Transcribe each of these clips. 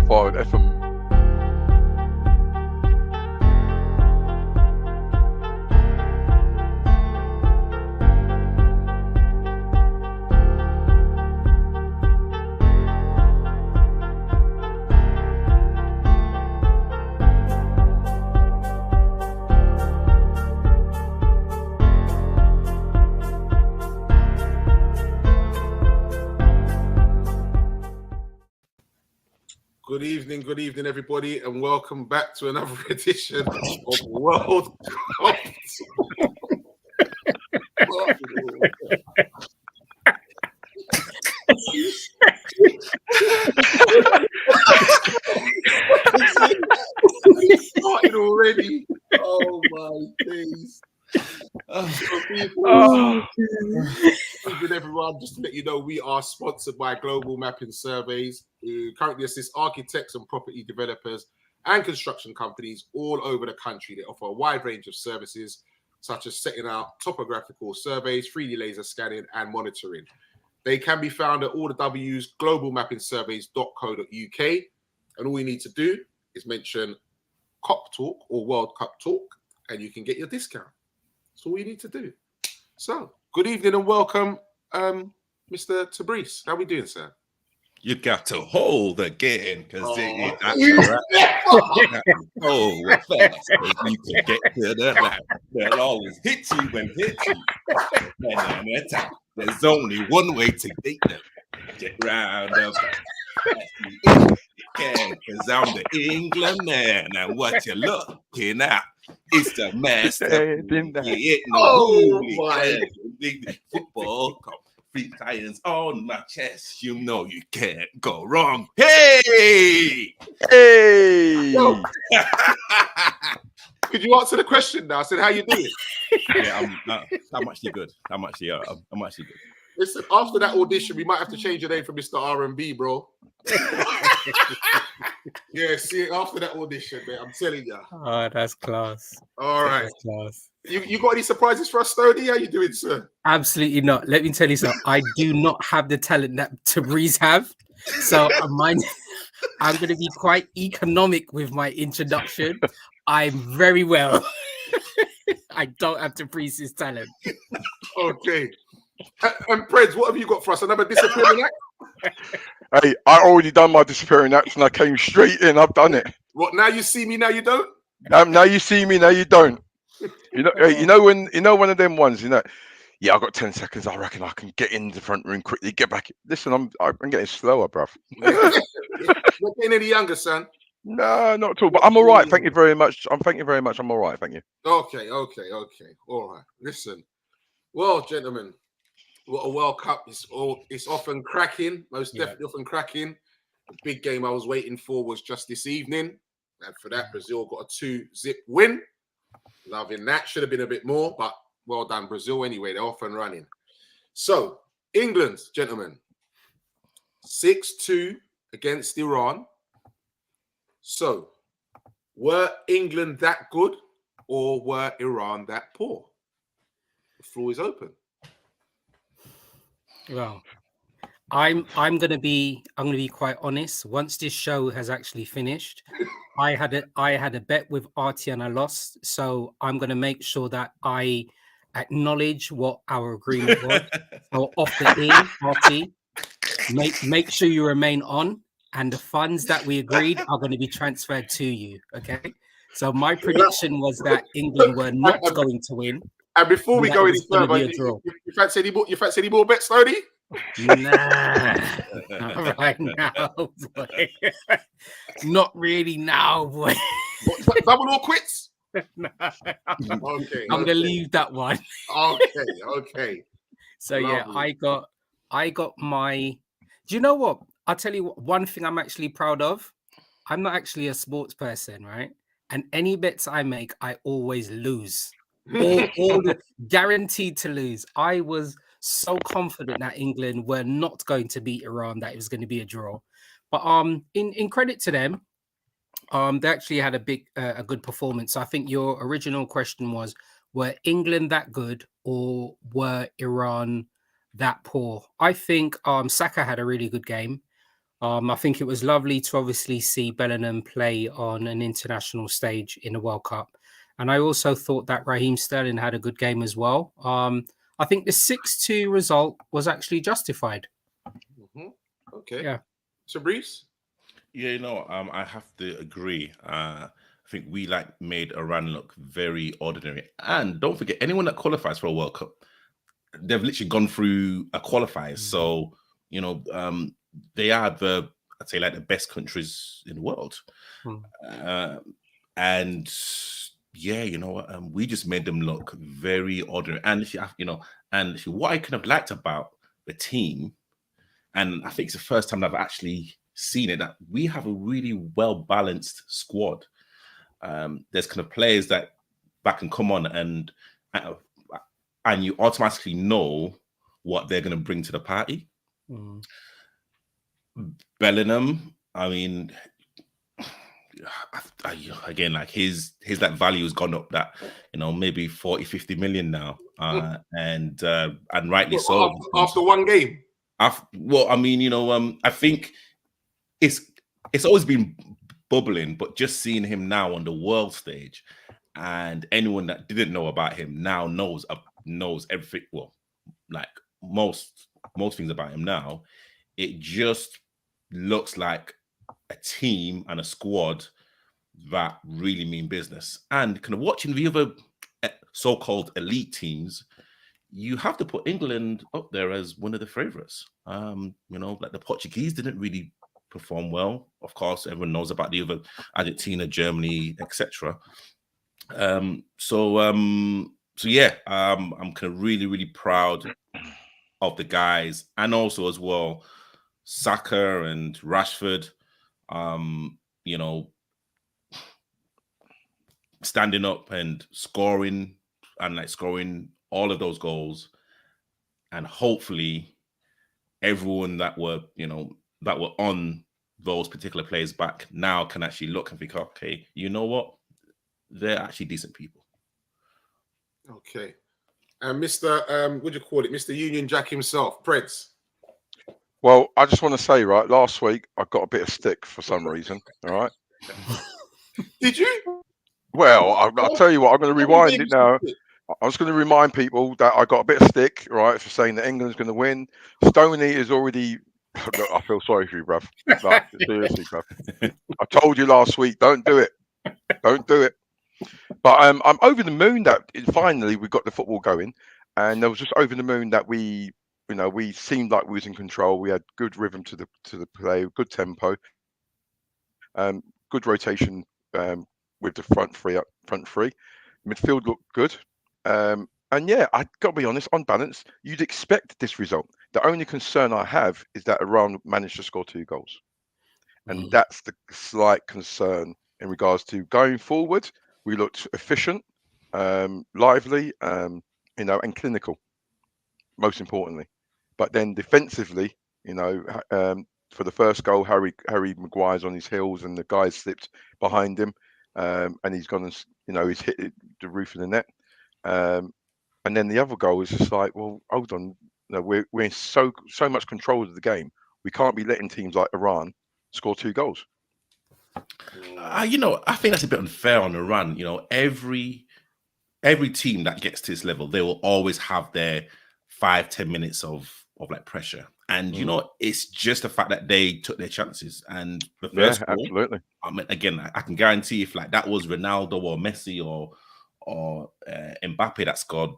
far with FM. Good evening, everybody, and welcome back to another edition of World Cup. It's started already. Oh my days. Good everyone, just to let you know, we are sponsored by Global Mapping Surveys, who currently assist architects and property developers and construction companies all over the country. They offer a wide range of services, such as setting out topographical surveys, 3D laser scanning, and monitoring. They can be found at all the W's, globalmappingsurveys.co.uk, and all you need to do is mention COP Talk or World Cup Talk, and you can get your discount. That's all you need to do. So, good evening and welcome, Mr. Tabriz. How are we doing, sir? You got to hold again because fast as you can get to the line. They'll always hit you when hit you. There's only one way to get them. Get round up. Because I'm the England man, and what you're looking at is the master. Oh my! Big football cup. 3 lions on my chest. You know you can't go wrong. Hey! Yo. Could you answer the question now? I said, how you doing? Yeah, I'm actually good. I'm actually good. Listen, after that audition, we might have to change your name from Mr. R&B, bro. Yeah, see, after that audition, man, I'm telling you. Oh, that's class. All right. That's class. You got any surprises for us, Stoney? How you doing, sir? Absolutely not. Let me tell you something. I do not have the talent that Tabriz have. So I'm going to be quite economic with my introduction. I'm very well. I don't have Tabriz's talent. Okay. And Preds, what have you got for us? Another disappearing act? Hey, I already done my disappearing act and I came straight in. I've done it. What? Now you see me, now you don't? Now you see me, now you don't. You know when one of them ones. Yeah, I've got 10 seconds. I reckon I can get in the front room quickly. Get back. Listen, I'm getting slower, bruv. You're getting any younger, son? No, not at all. But I'm all right. Thank you very much. I'm all right. Thank you. Okay. All right. Listen. Well, gentlemen, what a World Cup is. It's often cracking. Most definitely often cracking. The big game I was waiting for was just this evening, and for that, Brazil got a 2-0 win. Loving that. Should have been a bit more, but well done, Brazil. Anyway, they're off and running. So, England, gentlemen, 6-2 against Iran. So, were England that good, or were Iran that poor? The floor is open. Well, I'm gonna be quite honest. Once this show has actually finished, I had a bet with Artie and I lost. So I'm gonna make sure that I acknowledge what our agreement was. So off the in, Artie, make sure you remain on, and the funds that we agreed are going to be transferred to you. Okay. So my prediction was that England were not going to win. And before we go any further, you fancy any more bets, Stoney? Nah, not right now, boy. Not really now, boy. What, double or quits? Nah. Okay, I'm gonna leave that one. Okay. So Lovely. yeah, I got my. Do you know what? I'll tell you what. One thing I'm actually proud of. I'm not actually a sports person, right? And any bets I make, I always lose. all the guaranteed to lose. I was so confident that England were not going to beat Iran, that it was going to be a draw. But in credit to them, they actually had a good performance. So I think your original question was, were England that good or were Iran that poor? I think Saka had a really good game. I think it was lovely to obviously see Bellingham play on an international stage in the World Cup. And I also thought that Raheem Sterling had a good game as well. I think the 6-2 result was actually justified. Mhm. Okay. Yeah. So, Brees? Yeah, I have to agree. I think we made Iran look very ordinary. And don't forget, anyone that qualifies for a World Cup, they've literally gone through a qualifier. So, they are I'd say the best countries in the world. And yeah, we just made them look very ordinary. And what I kind of liked about the team, and I think it's the first time I've actually seen it, that we have a really well balanced squad. There's kind of players that can come on and you automatically know what they're going to bring to the party. Bellingham, I mean, again, his value has gone up, that maybe 40-50 million now, and rightly so. After one game. I think it's always been bubbling, but just seeing him now on the world stage, and anyone that didn't know about him now knows everything. Well, most things about him now. It just looks like a team and a squad that really mean business. And kind of watching the other so-called elite teams, you have to put England up there as one of the favorites. The Portuguese didn't really perform well. Of course, everyone knows about the other Argentina, Germany, etc. So yeah, I'm kind of really, really proud of the guys, and also as well, Saka and Rashford, standing up and scoring all of those goals, and hopefully everyone that were on those particular players back now can actually look and think, okay, you know what? They're actually decent people. Okay. And Mr. What do you call it? Mr. Union Jack himself, Preds. Well, I just want to say, right, last week I got a bit of stick for some reason. All right. Did you? Well, I'll tell you what, I'm going to rewind it now. I'm just going to remind people that I got a bit of stick, right, for saying that England's going to win. Stoney is already... Look, I feel sorry for you, bruv. Seriously, bruv. I told you last week, don't do it. Don't do it. But I'm over the moon that finally we got the football going. And I was just over the moon that we seemed like we was in control. We had good rhythm to the play, good tempo, good rotation with the front three. Midfield looked good. And yeah, I got to be honest, on balance, you'd expect this result. The only concern I have is that Iran managed to score 2 goals. And that's the slight concern in regards to going forward. We looked efficient, lively, and clinical, most importantly. But then defensively, for the first goal, Harry Maguire's on his heels and the guy slipped behind him, and he's gone and he's hit the roof of the net. And then the other goal is just like, well, hold on, we're in so much control of the game. We can't be letting teams like Iran score 2 goals. I think that's a bit unfair on Iran. Every team that gets to this level, they will always have their 5-10 minutes of pressure. And it's just the fact that they took their chances. And the first goal, absolutely. I mean, again, I can guarantee if that was Ronaldo or Messi or Mbappe that scored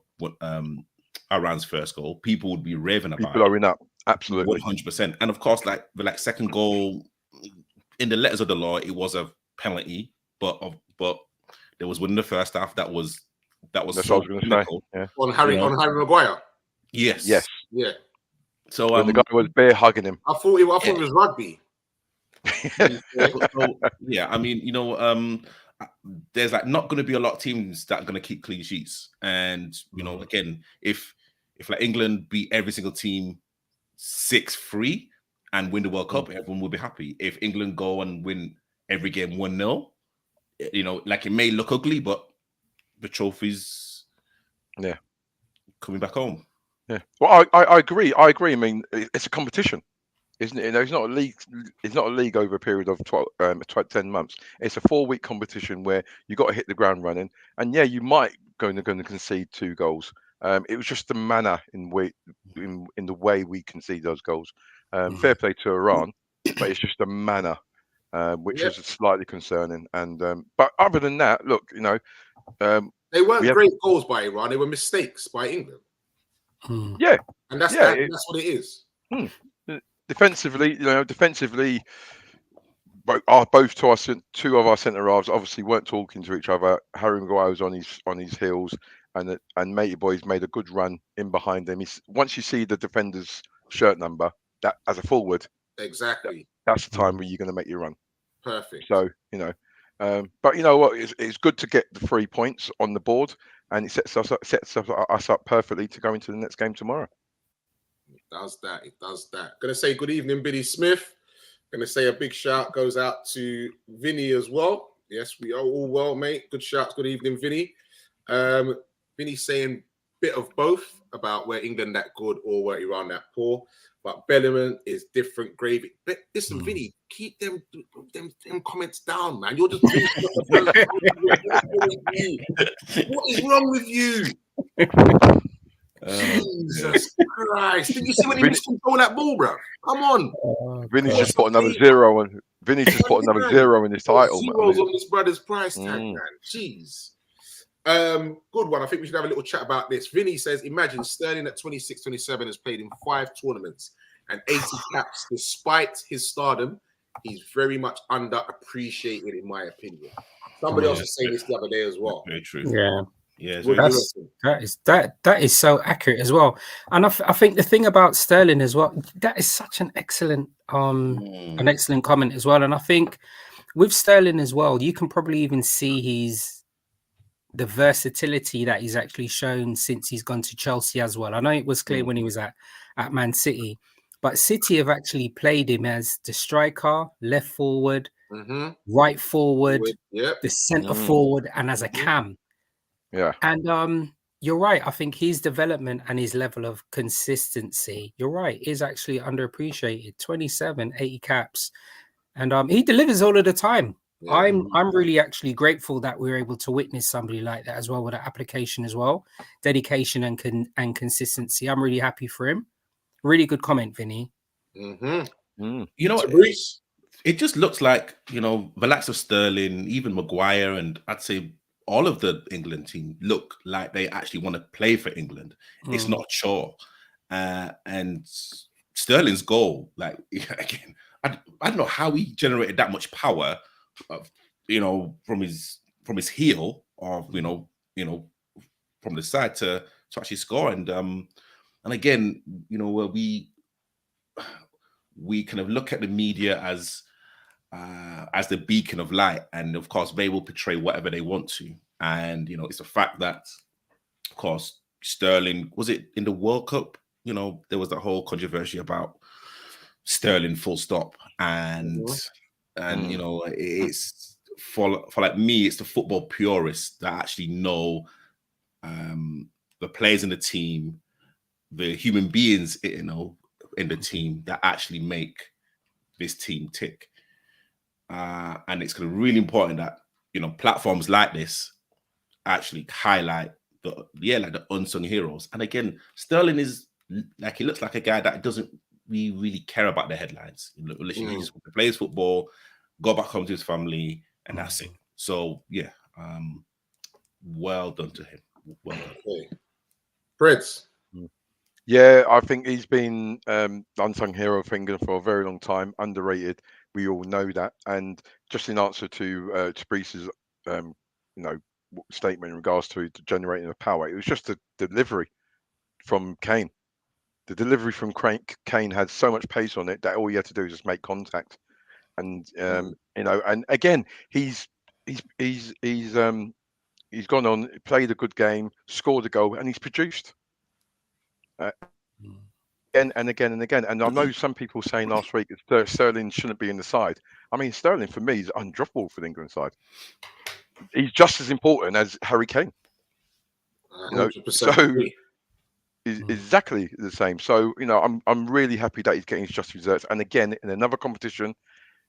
Iran's first goal, people would be raving about it. Blowing up, absolutely, 100%. And of course, the second goal, in the letters of the law, it was a penalty, but there was one in the first half that was That's so what I was going to say. Yeah. On Harry Maguire. Yes. Yeah. So when the guy was bear hugging him. I thought it was rugby. So, yeah, I mean, there's not going to be a lot of teams that are going to keep clean sheets. And again, if England beat every single team 6-3 and win the World Cup, everyone will be happy. If England go and win every game 1-0, it may look ugly, but the trophy's coming back home. Yeah. Well, I agree. I mean, it's a competition. isn't it? You know, it's not a league. It's not a league over a period of 10 months. It's a 4-week competition where you got to hit the ground running. And yeah, you might going to concede 2 goals. It was just the manner in the way we concede those goals. Fair play to Iran, but it's just the manner, which is slightly concerning. And but other than that, look, you know, they weren't great goals by Iran. They were mistakes by England. Yeah, and that's what it is. Defensively, you know, both two of our centre halves obviously weren't talking to each other. Harry Maguire was on his heels, and Matey Boy's made a good run in behind him. Once you see the defender's shirt number, that as a forward, exactly, that's the time where you're going to make your run. Perfect. So you know, but you know what? It's good to get the 3 points on the board, and it sets us up perfectly to go into the next game tomorrow. It does that. Gonna say good evening, Billy Smith. Gonna say a big shout goes out to Vinny as well. Yes, we are all well, mate. Good shouts. Good evening, Vinny. Vinny saying bit of both about where England that good or where Iran that poor. But Bellingham is different gravy. But listen, Vinny, keep them comments down, man. You're just what is wrong with you? Jesus Christ. Did you see when he missed control that ball, bro? Come on. Vinny's just put another 0 on. Vinny's just put another 0 in his title. Zeros on this brother's price tag, man. Jeez. Good one. I think we should have a little chat about this. Vinny says, imagine Sterling at 26, 27 has played in 5 tournaments and 80 caps. Despite his stardom, he's very much underappreciated, in my opinion. Somebody else was saying this the other day as well. Very true. Yeah. Yeah, that is so accurate as well. And I think the thing about Sterling as well, that is such an excellent comment as well. And I think with Sterling as well, you can probably even see the versatility that he's actually shown since he's gone to Chelsea as well. I know it was clear when he was at Man City, but City have actually played him as the striker, left forward, right forward, the centre forward, and as a cam. Yeah. And you're right. I think his development and his level of consistency, you're right, is actually underappreciated. 27, 80 caps. And he delivers all of the time. Yeah. I'm really actually grateful that we were able to witness somebody like that as well, with that application as well. Dedication and consistency. I'm really happy for him. Really good comment, Vinny. You know what, Bruce? It just looks like, you know, the likes of Sterling, even Maguire, and I'd say all of the England team look like they actually want to play for England. It's not a chore. And Sterling's goal, like, again, I don't know how he generated that much power, you know, from his heel, or you know, from the side to actually score. And again, you know, where we kind of look at the media as the beacon of light, and of course they will portray whatever they want to. And you know, it's a fact that, of course, Sterling, was it in the World Cup? You know, there was that whole controversy about Sterling full stop, and you know, it's for like me, it's the football purists that actually know the players in the team, the human beings, you know, in the team that actually make this team tick. And it's kind of really important that, you know, platforms like this actually highlight the unsung heroes. And again, Sterling is like, he looks like a guy that doesn't really care about the headlines. You know, literally, he just plays football, go back home to his family, and that's it. So yeah, well done to him. Well done. Okay. Fritz. Yeah, I think he's been unsung hero for England for a very long time, underrated. We all know that. And just in answer to Breeze's, you know, statement in regards to generating the power, it was just the delivery from Kane. The delivery from Kane had so much pace on it that all you had to do is just make contact. And you know, and again, he's gone on, played a good game, scored a goal, and he's produced. And again and again. And I know some people saying last week that Sterling shouldn't be in the side. I mean, Sterling for me is undroppable for the England side. He's just as important as Harry Kane. You know? So is exactly the same. So I'm really happy that he's getting his just desserts. And again, in another competition,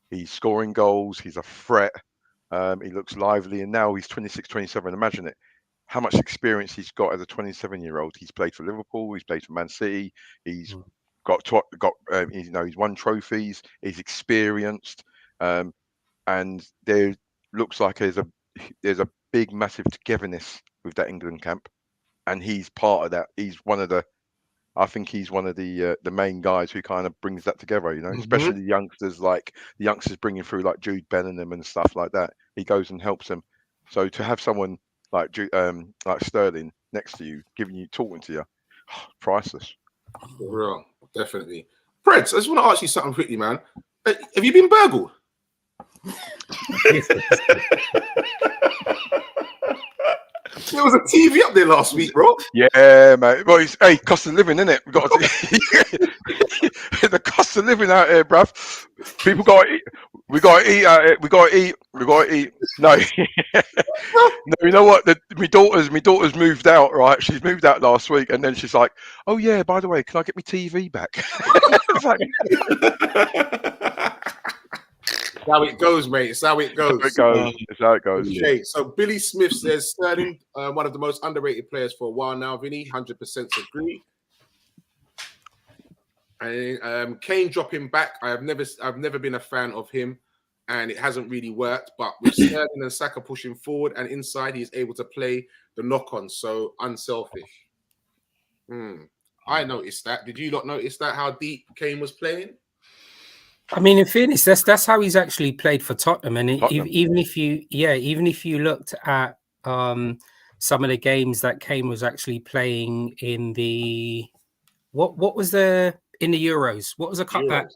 he's scoring goals. He's a threat. He looks lively, and now he's 26, 27. Imagine it. How much experience he's got as a 27-year-old. He's played for Liverpool. He's played for Man City. He's he's won trophies. He's experienced, and there looks like there's a big, massive togetherness with that England camp, and he's part of that. I think he's one of the main guys who kind of brings that together. Especially the youngsters bringing through like Jude Bellingham and stuff like that. He goes and helps them. So to have someone like Sterling next to you, talking to you, priceless. For real, definitely. Preds, I just want to ask you something quickly, man. Have you been burgled? There was a TV up there last week, bro. Yeah, mate. Well, cost of living, isn't it? We got the cost of living out here, bruv. People got to eat. We got to eat out here. We got to eat. No, no. You know what? My daughter's moved out. Right, she's moved out last week, and then she's like, "Oh yeah, by the way, can I get my TV back?" It's like, how it goes, mate. It's how it goes. It's how it goes. Okay, so Billy Smith says Sterling, one of the most underrated players for a while now. Vinny, 100% agree. And Kane dropping back. I've never been a fan of him, and it hasn't really worked. But with Sterling and Saka pushing forward and inside, he's able to play the knock-on. So unselfish. I noticed that. Did you not notice that? How deep Kane was playing? I mean, in fairness, that's how he's actually played for Tottenham. And even if you looked at some of the games that Kane was actually playing in the what was the in the Euros? What was the cup that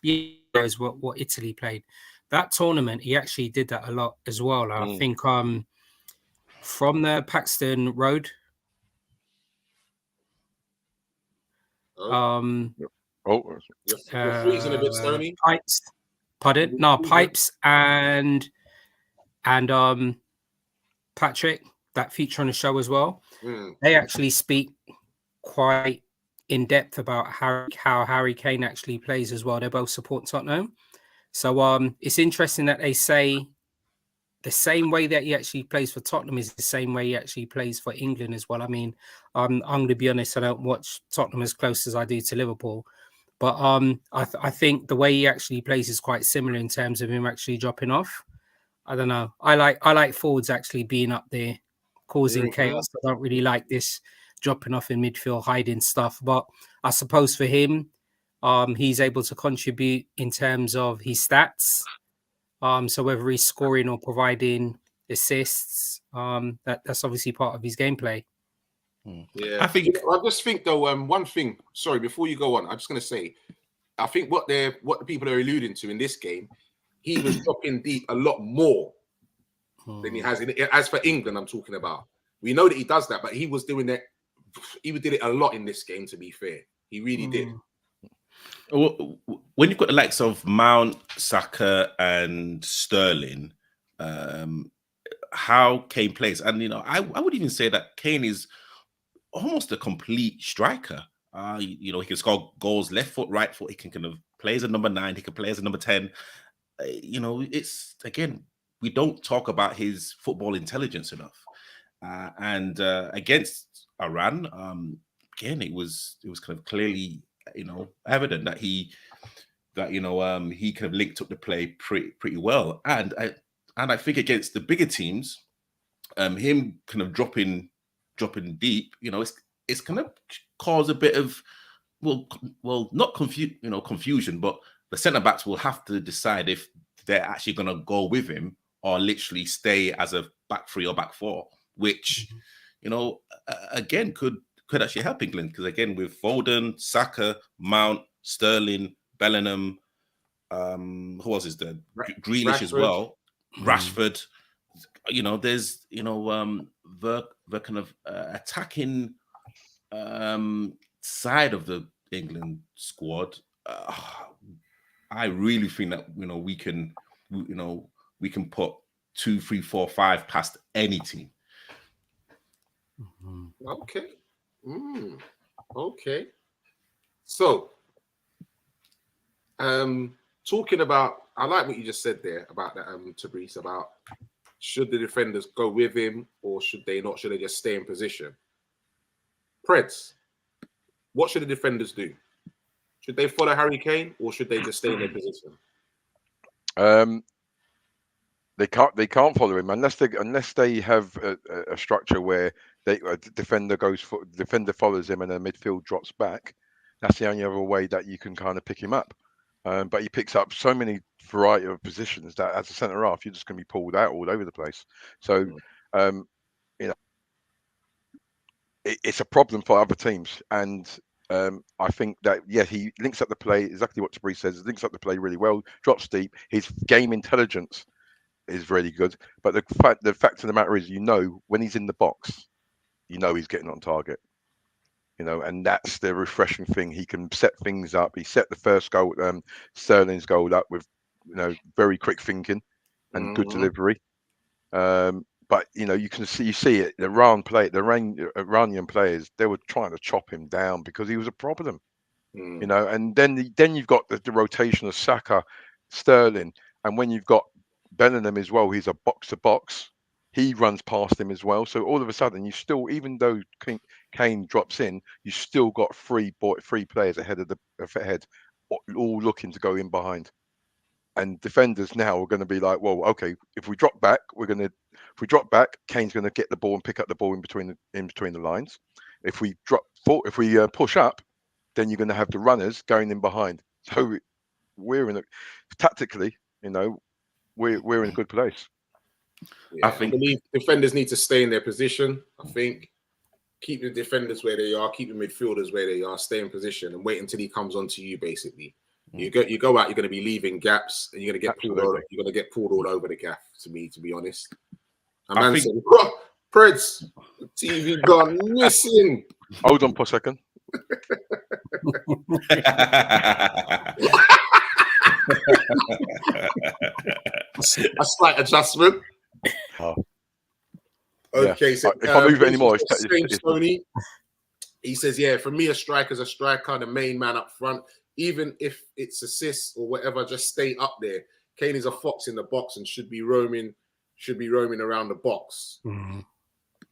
Euros? What Italy played that tournament? He actually did that a lot as well. I think from the Paxton Road. You're freezing a bit, Stoney. Pipes, pardon? No, Pipes and Patrick that feature on the show as well. They actually speak quite in depth about how Harry Kane actually plays as well. They both support Tottenham, so it's interesting that they say the same way that he actually plays for Tottenham is the same way he actually plays for England as well. I mean, I'm going to be honest, I don't watch Tottenham as close as I do to Liverpool. But I think the way he actually plays is quite similar in terms of him actually dropping off. I don't know. I like forwards actually being up there, causing chaos. I don't really like this dropping off in midfield, hiding stuff. But I suppose for him, he's able to contribute in terms of his stats. So whether he's scoring or providing assists, that's obviously part of his gameplay. Yeah, I just think though, one thing. Sorry, before you go on, I'm just going to say, I think what the people are alluding to in this game, he was dropping deep a lot more than he has. As for England, I'm talking about. We know that he does that, but he was doing that. He did it a lot in this game. To be fair, he really did. When you've got the likes of Mount, Saka, and Sterling, how Kane plays, and I would even say that Kane is almost a complete striker. He can score goals left foot, right foot. He can kind of play as a number 9. He can play as a number 10. It's again, we don't talk about his football intelligence enough. And against Iran, again, it was kind of clearly evident that he kind of linked up the play pretty well. And I think against the bigger teams, him kind of dropping deep, it's kind of caused a bit of not confusion, but the centre backs will have to decide if they're actually going to go with him or literally stay as a back 3 or back 4, which again could actually help England, because again with Foden, Saka, Mount, Sterling, Bellingham, who else is there? Grealish as well, Rashford. There's the kind of attacking side of the England squad. I really think that we can put 2, 3, 4, 5 past any team. Okay. Okay. So, talking about, I like what you just said there about that, Tabrice, about should the defenders go with him or should they not? Should they just stay in position? Preds, what should the defenders do? Should they follow Harry Kane or should they just stay in their position? They can't follow him unless they have a structure where a defender follows him and the midfield drops back. That's the only other way that you can kind of pick him up. But he picks up so many variety of positions that as a centre half, you're just going to be pulled out all over the place. So, it's a problem for other teams. And I think that, he links up the play, exactly what Tabrice says, links up the play really well, drops deep. His game intelligence is really good. But the fact of the matter is, when he's in the box, he's getting on target. And that's the refreshing thing. He can set things up. He set the first goal, Sterling's goal, up with, very quick thinking and good delivery. But you see it. The Iranian players, they were trying to chop him down because he was a problem. And then you've got the rotation of Saka, Sterling, and when you've got Bellingham as well, he's a box to box. He runs past him as well. So all of a sudden, you still, even though Kane drops in, you still got three players ahead, all looking to go in behind. And defenders now are going to be like, well, okay, if we drop back, Kane's going to get the ball and pick up the ball in between the lines. If we push up, then you're going to have the runners going in behind. So tactically, we're in a good place. Yeah, I believe defenders need to stay in their position. I think keep the defenders where they are, keep the midfielders where they are, stay in position, and wait until he comes onto you. Basically, you go out, you're going to be leaving gaps, and you're going to get pulled over. You're going to get pulled all over the gaff. To be honest, I think Preds TV gone missing. Hold on for a second. A slight adjustment. Okay, so if I move it anymore, Tony. He says, for me, a striker's a striker, the main man up front. Even if it's assists or whatever, just stay up there. Kane is a fox in the box and should be roaming around the box. Mm-hmm.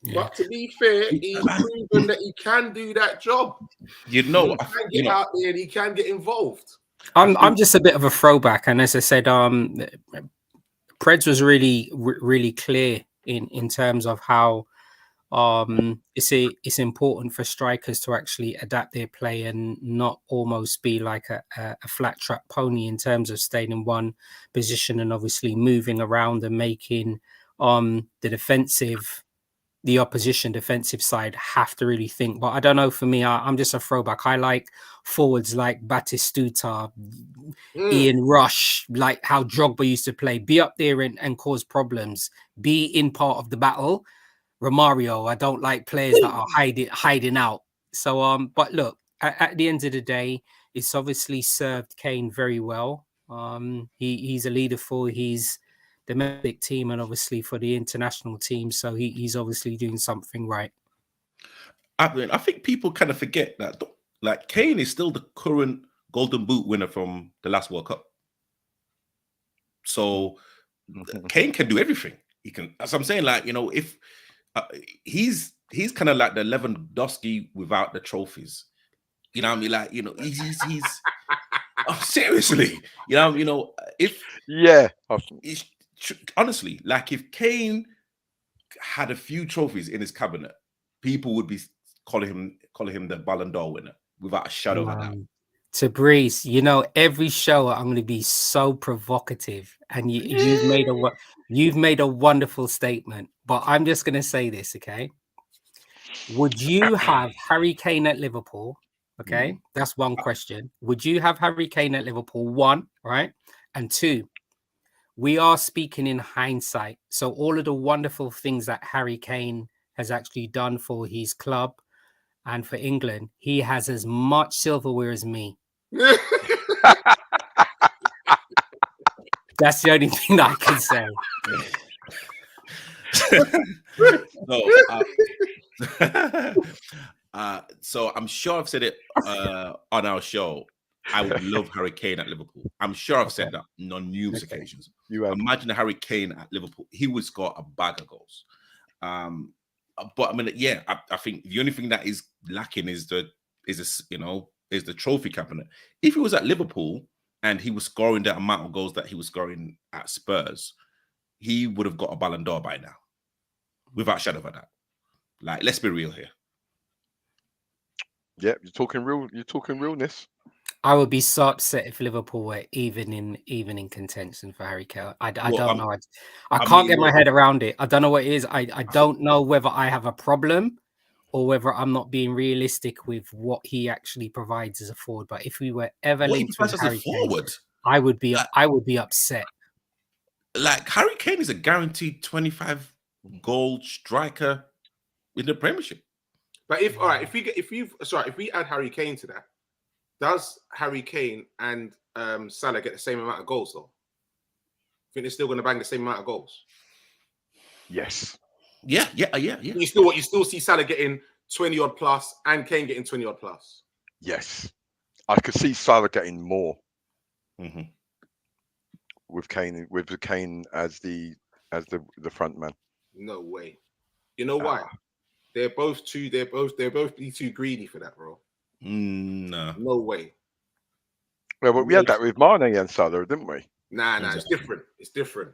Yeah. But to be fair, he's proven that he can do that job. He can get out there and he can get involved. I'm just a bit of a throwback, and as I said, Preds was really clear in terms of how it's important for strikers to actually adapt their play and not almost be like a flat track pony in terms of staying in one position and obviously moving around and making the opposition defensive side have to really think. But I don't know, for me, I'm just a throwback. I like forwards like Batistuta, Ian Rush, like how Drogba used to play. Be up there and cause problems. Be in part of the battle. Romario, I don't like players that are hiding out. So, but look, at the end of the day, it's obviously served Kane very well. He's a leader for his domestic team and obviously for the international team. So he's obviously doing something right. I think people kind of forget that, like, Kane is still the current Golden Boot winner from the last World Cup. So Kane can do everything. He can, as I'm saying, like, if he's kind of like the Lewandowski without the trophies. You know what I mean? Like, he's oh, seriously, honestly, like, if Kane had a few trophies in his cabinet, people would be calling him the Ballon d'Or winner without a shadow of a doubt. Tabrice, every show I'm going to be so provocative, and you've made a wonderful statement. But I'm just going to say this, okay? Would you have Harry Kane at Liverpool? Okay, that's one question. Would you have Harry Kane at Liverpool? One, right? And two, we are speaking in hindsight. So all of the wonderful things that Harry Kane has actually done for his club and for England, he has as much silverware as me. That's the only thing that I can say. So I'm sure I've said it on our show. I would love Harry Kane at Liverpool. I'm sure I've said that on numerous occasions. You have. Imagine a Harry Kane at Liverpool. He would score a bag of goals. But I mean, yeah, I think the only thing that is lacking is the trophy cabinet. If he was at Liverpool and he was scoring that amount of goals that he was scoring at Spurs, he would have got a Ballon d'Or by now, without a shadow of a doubt. Like, let's be real here. Yeah, you're talking realness. I would be so upset if Liverpool were even in contention for Harry Kane. I don't know. I can't get my head around it. I don't know what it is. I don't know whether I have a problem or whether I'm not being realistic with what he actually provides as a forward. But if we were ever linked with Harry Kane, I would be upset. Like, Harry Kane is a guaranteed 25 goal striker in the Premiership. But if we add Harry Kane to that, does Harry Kane and Salah get the same amount of goals though? I think they're still going to bang the same amount of goals. Yes. Yeah. You still see Salah getting 20 odd plus and Kane getting 20 odd plus. Yes, I could see Salah getting more with Kane as the front man. No way. You know why? They're both too greedy for that, bro. No way. Well, but we had that with Mane and Salah, didn't we? Nah, exactly. It's different.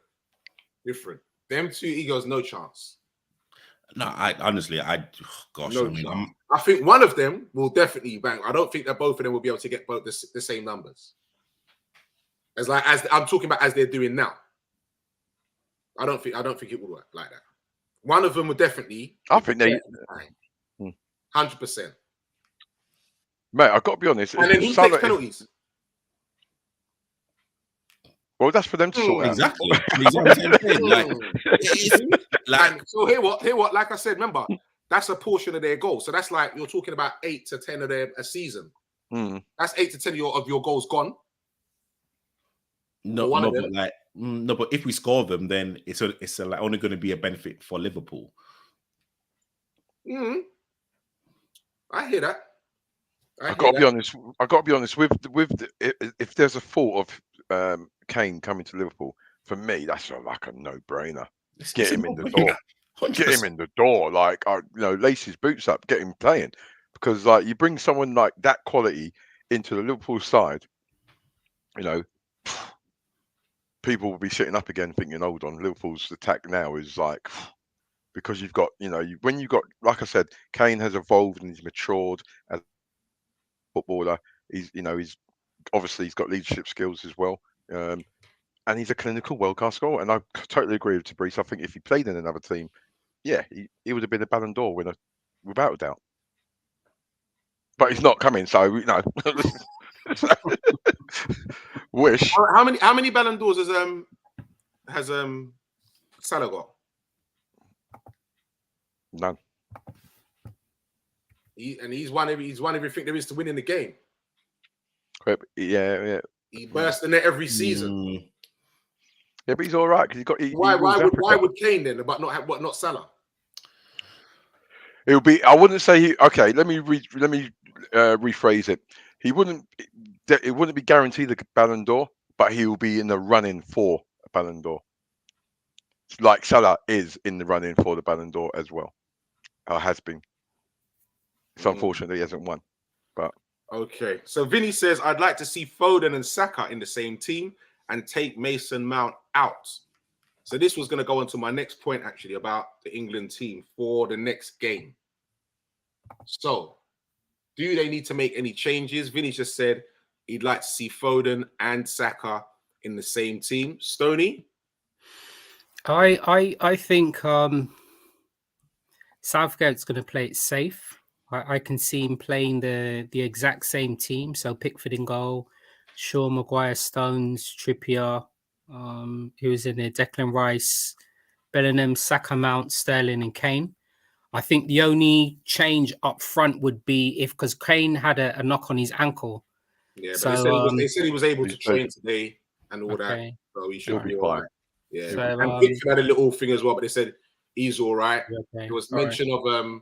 Them two egos, no chance. No, I think one of them will definitely bang. I don't think that both of them will be able to get both the same numbers. As I'm talking about as they're doing now. I don't think it would work like that. One of them would definitely. I think they 100%. Mate, I've got to be honest. And then who takes penalties? Well, that's for them to sort out. Exactly. So hear what? Like I said, remember, that's a portion of their goals. So that's like you're talking about 8 to 10 of them a season. That's 8 to 10 of your goals gone. But if we score them, then it's only going to be a benefit for Liverpool. I hear that. I've got to be honest. If there's a thought of Kane coming to Liverpool, for me, that's like a no-brainer. Get him in the door. 100%. Get him in the door. Like, lace his boots up, get him playing. Because like you bring someone like that quality into the Liverpool side, people will be sitting up again thinking, hold on, Liverpool's attack now is like, because you've got, when you've got, like I said, Kane has evolved and he's matured as a footballer. He's obviously he's got leadership skills as well. And he's a clinical world-class scorer. And I totally agree with Tabrice. I think if he played in another team, yeah, he would have been a Ballon d'Or winner without a doubt. But he's not coming, so wish. How many Ballon d'Ors has Salah got? None. He's won everything there is to win in the game. Yeah. He bursts in there every season. Yeah, but he's all right because he's got. Why would Kane then, but not Salah? It would be. I wouldn't say. Okay, let me rephrase it. It wouldn't be guaranteed a Ballon d'Or, but he will be in the running for a Ballon d'Or. Like Salah is in the running for the Ballon d'Or as well. Has been. It's unfortunate he hasn't won, but. Okay, so Vinny says, I'd like to see Foden and Saka in the same team and take Mason Mount out. So this was going to go into my next point, actually, about the England team for the next game. So, do they need to make any changes? Vinny just said he'd like to see Foden and Saka in the same team. Stoney? I think Southgate's going to play it safe. I can see him playing the exact same team. So Pickford in goal, Shaw, Maguire, Stones, Trippier, who's in there, Declan Rice, Bellingham, Saka, Mount, Sterling, and Kane. I think the only change up front would be because Kane had a knock on his ankle. Yeah, but they said he was able to train today and all that. So he should be all right. Yeah. So, and Pickford had a little thing as well, but they said he's all right. Okay. There was mention of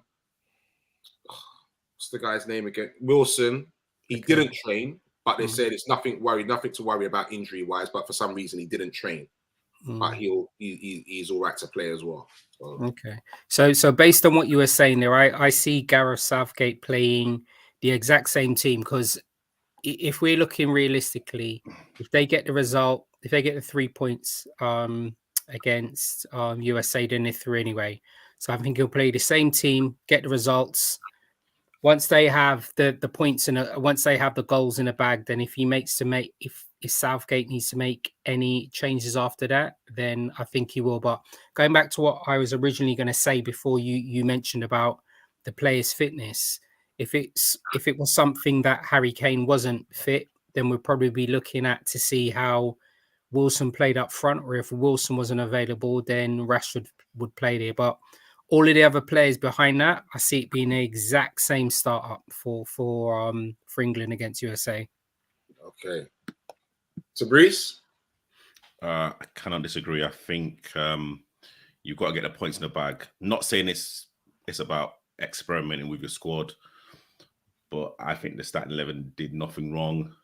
what's the guy's name again? Wilson. He didn't train, but they said it's nothing to worry about injury wise. But for some reason, he didn't train. But he's all right to play as well. So. Okay. So based on what you were saying there, I see Gareth Southgate playing the exact same team, because if we're looking realistically, if they get the result, if they get the 3 points against USA, then they're through anyway. So I think he'll play the same team, get the results. Once they have the points and once they have the goals in the bag, then if Southgate needs to make any changes after that, then I think he will. But going back to what I was originally going to say before you mentioned about the players' fitness, if it was something that Harry Kane wasn't fit, then we'd probably be looking at to see how Wilson played up front, or if Wilson wasn't available, then Rashford would play there. But all of the other players behind that, I see it being the exact same startup for England against USA. Okay. So, Breeze? I cannot disagree. I think you've got to get the points in the bag. Not saying it's about experimenting with your squad, but I think the starting 11 did nothing wrong.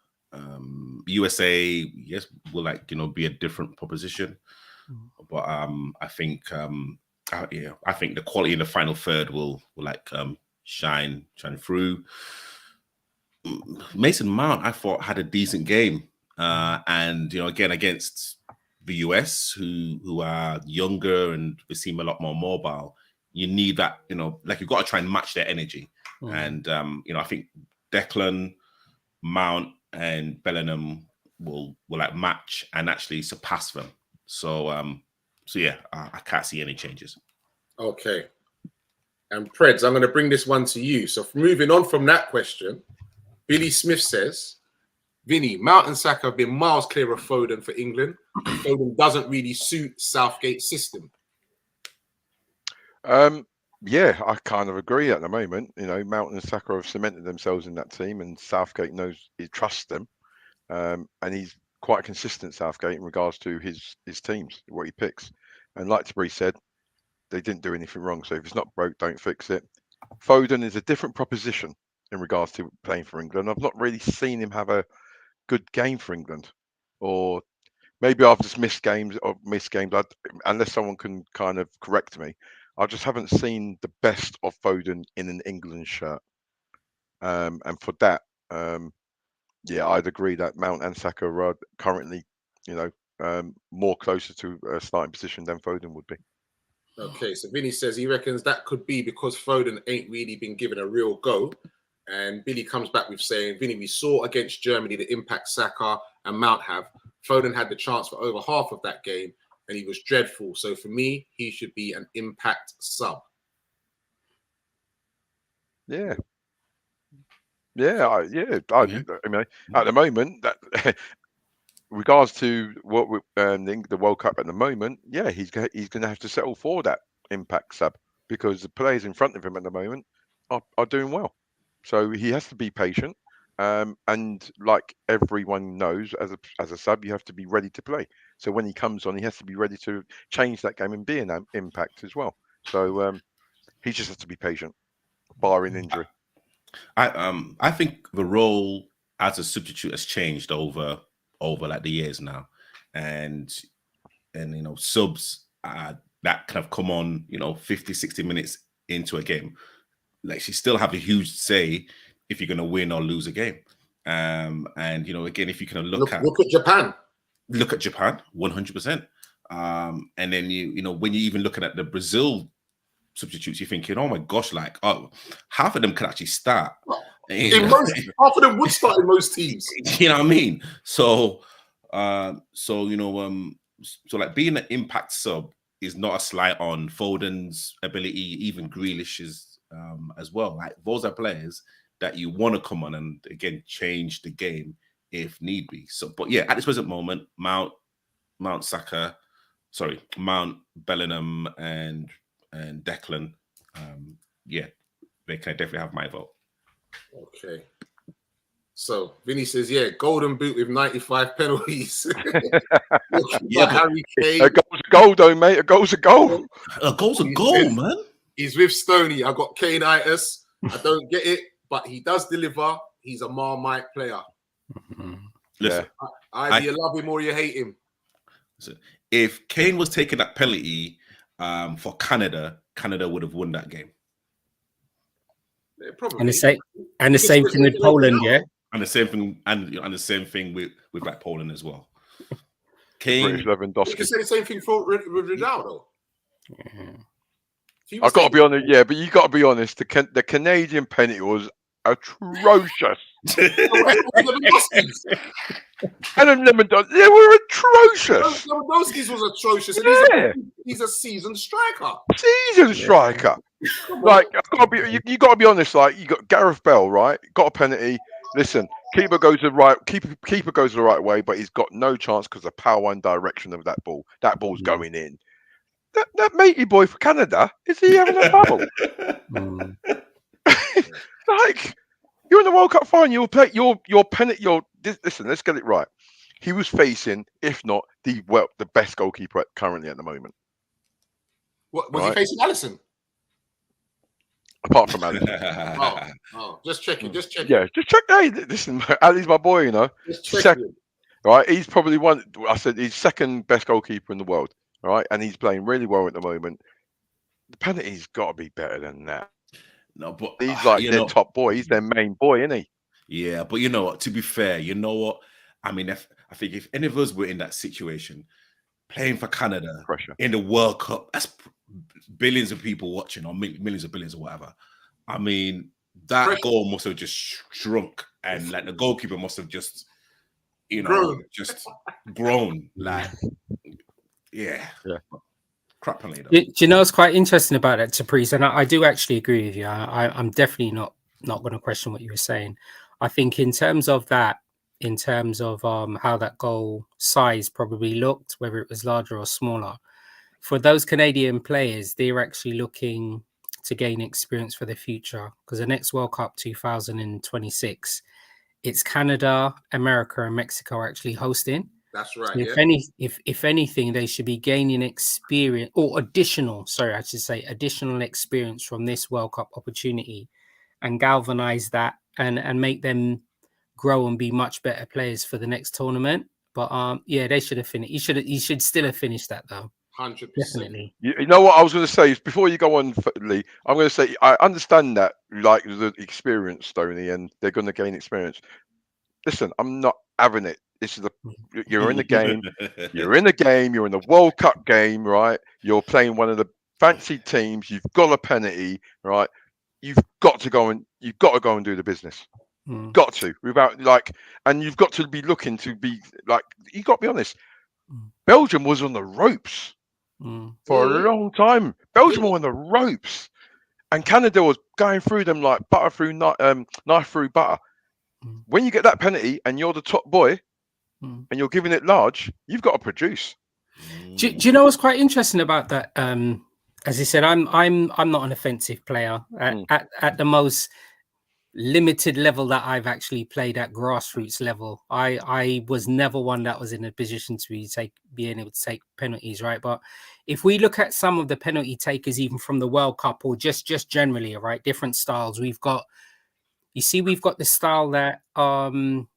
USA, yes, will be a different proposition, but I think I think the quality in the final third will shine through. Mason Mount, I thought, had a decent game, and again against the US, who are younger and they seem a lot more mobile. You need that, you've got to try and match their energy. And I think Declan, Mount, and Bellingham will match and actually surpass them. So yeah, I can't see any changes. Okay. And Preds, I'm going to bring this one to you. So moving on from that question, Billy Smith says, Vinny, Mount and Saka have been miles clear of Foden for England. Foden doesn't really suit Southgate's system. Yeah, I kind of agree at the moment. Mount and Saka have cemented themselves in that team, and Southgate knows he trusts them. And he's quite consistent, Southgate, in regards to his teams, what he picks. And like Tabri said, they didn't do anything wrong. So if it's not broke, don't fix it. Foden is a different proposition in regards to playing for England. I've not really seen him have a good game for England, or maybe I've just missed games. Unless someone can kind of correct me. I just haven't seen the best of Foden in an England shirt. And for that, yeah, I'd agree that Mount and Saka are currently, more closer to a starting position than Foden would be. Okay, so Vinny says he reckons that could be because Foden ain't really been given a real go. And Billy comes back with saying, Vinny, we saw against Germany the impact Saka and Mount have. Foden had the chance for over half of that game, and he was dreadful. So for me, he should be an impact sub. Yeah. I mean, at the moment, that regards to what the World Cup at the moment, yeah, he's going to have to settle for that impact sub, because the players in front of him at the moment are doing well. So he has to be patient. And like everyone knows, as a sub, you have to be ready to play. So when he comes on, he has to be ready to change that game and be an impact as well. So he just has to be patient, barring injury. I think the role as a substitute has changed over like the years now, and subs that kind of come on 50, 60 minutes into a game, like she still have a huge say if you're going to win or lose a game. And again, if you can look at Japan. Look at Japan, 100%. And then when you're even looking at the Brazil substitutes, you're thinking, oh my gosh, half of them could actually start. Half of them would start in most teams. You know what I mean? So like being an impact sub is not a slight on Foden's ability, even Grealish's as well. Like those are players that you want to come on and again change the game if need be. So, but yeah, at this present moment, Mount, Bellingham, and Declan, yeah, they can definitely have my vote. Okay. So Vinny says, yeah, golden boot with 95 penalties. Yeah, Harry Kane. A goal's a goal, though, mate. A goal's a goal. A goal's a goal, man. He's with Stoney. I got Kane-itis. I don't get it, but he does deliver. He's a Marmite player. Listen, Either you love him or you hate him. if Kane was taking that penalty for Canada, Canada would have won that game. Yeah, probably. And the same thing with Poland, yeah. And the same thing, and the same thing with like Poland as well. Kane, You can say the same thing for with Ronaldo. I've got to be honest, yeah, but you got to be honest. The Canadian penalty was atrocious. And Lewandowski, they were atrocious. Lewandowski's was atrocious. And he's a seasoned striker. Seasoned striker. Like, you got to be honest. Like, you got Gareth Bale, right? Got a penalty. Listen, keeper goes the right way, but he's got no chance because of the power and direction of that ball. That ball's going in. That matey boy for Canada, is he having a bubble? Like, you're in the World Cup final, you'll play your penalty. Listen, let's get it right. He was facing, if not the best goalkeeper currently at the moment. What was he facing? Alisson. Apart from Alisson. Just checking. Yeah, just check. Hey, listen, Ali's my boy, you know. Right, he's probably he's second best goalkeeper in the world. Right, and he's playing really well at the moment. The penalty's got to be better than that. No, but he's like their top boy. He's their main boy, isn't he? Yeah, but you know what? To be fair, you know what? I mean, I think if any of us were in that situation, playing for Canada in the World Cup, that's billions of people watching, or millions of billions or whatever. I mean, that goal must have just shrunk, and like the goalkeeper must have just, just grown. Like, yeah. Crap penalty. Do you know what's quite interesting about that, Tapriz? And I do actually agree with you. I'm definitely not going to question what you were saying. I think in terms of how that goal size probably looked, whether it was larger or smaller, for those Canadian players, they're actually looking to gain experience for the future, because the next World Cup 2026, it's Canada, America, and Mexico are actually hosting. That's right. So if anything, they should be gaining experience or additional experience from this World Cup opportunity, and galvanize that and make them grow and be much better players for the next tournament. But they should have finished. He should still have finished that though. 100%. Definitely. You know what I was going to say is, before you go on, Lee, I'm going to say I understand that, like, the experience, Stoney, and they're going to gain experience. Listen, I'm not having it. You're in the game. You're in the game. You're in the World Cup game, right? You're playing one of the fancy teams. You've got a penalty, right? You've got to go and do the business. Got to, without and you've got to be looking to be like. You got to be honest. Belgium was on the ropes for a long time. Belgium were on the ropes, and Canada was going through them like butter through knife through butter. When you get that penalty and you're the top boy, and you're giving it large, you've got to produce. Do you know what's quite interesting about that? As I said, I'm not an offensive player at the most limited level that I've actually played at grassroots level. I was never one that was in a position to being able to take penalties, right? But if we look at some of the penalty takers, even from the World Cup or just generally, right, different styles, we've got the style that Bruno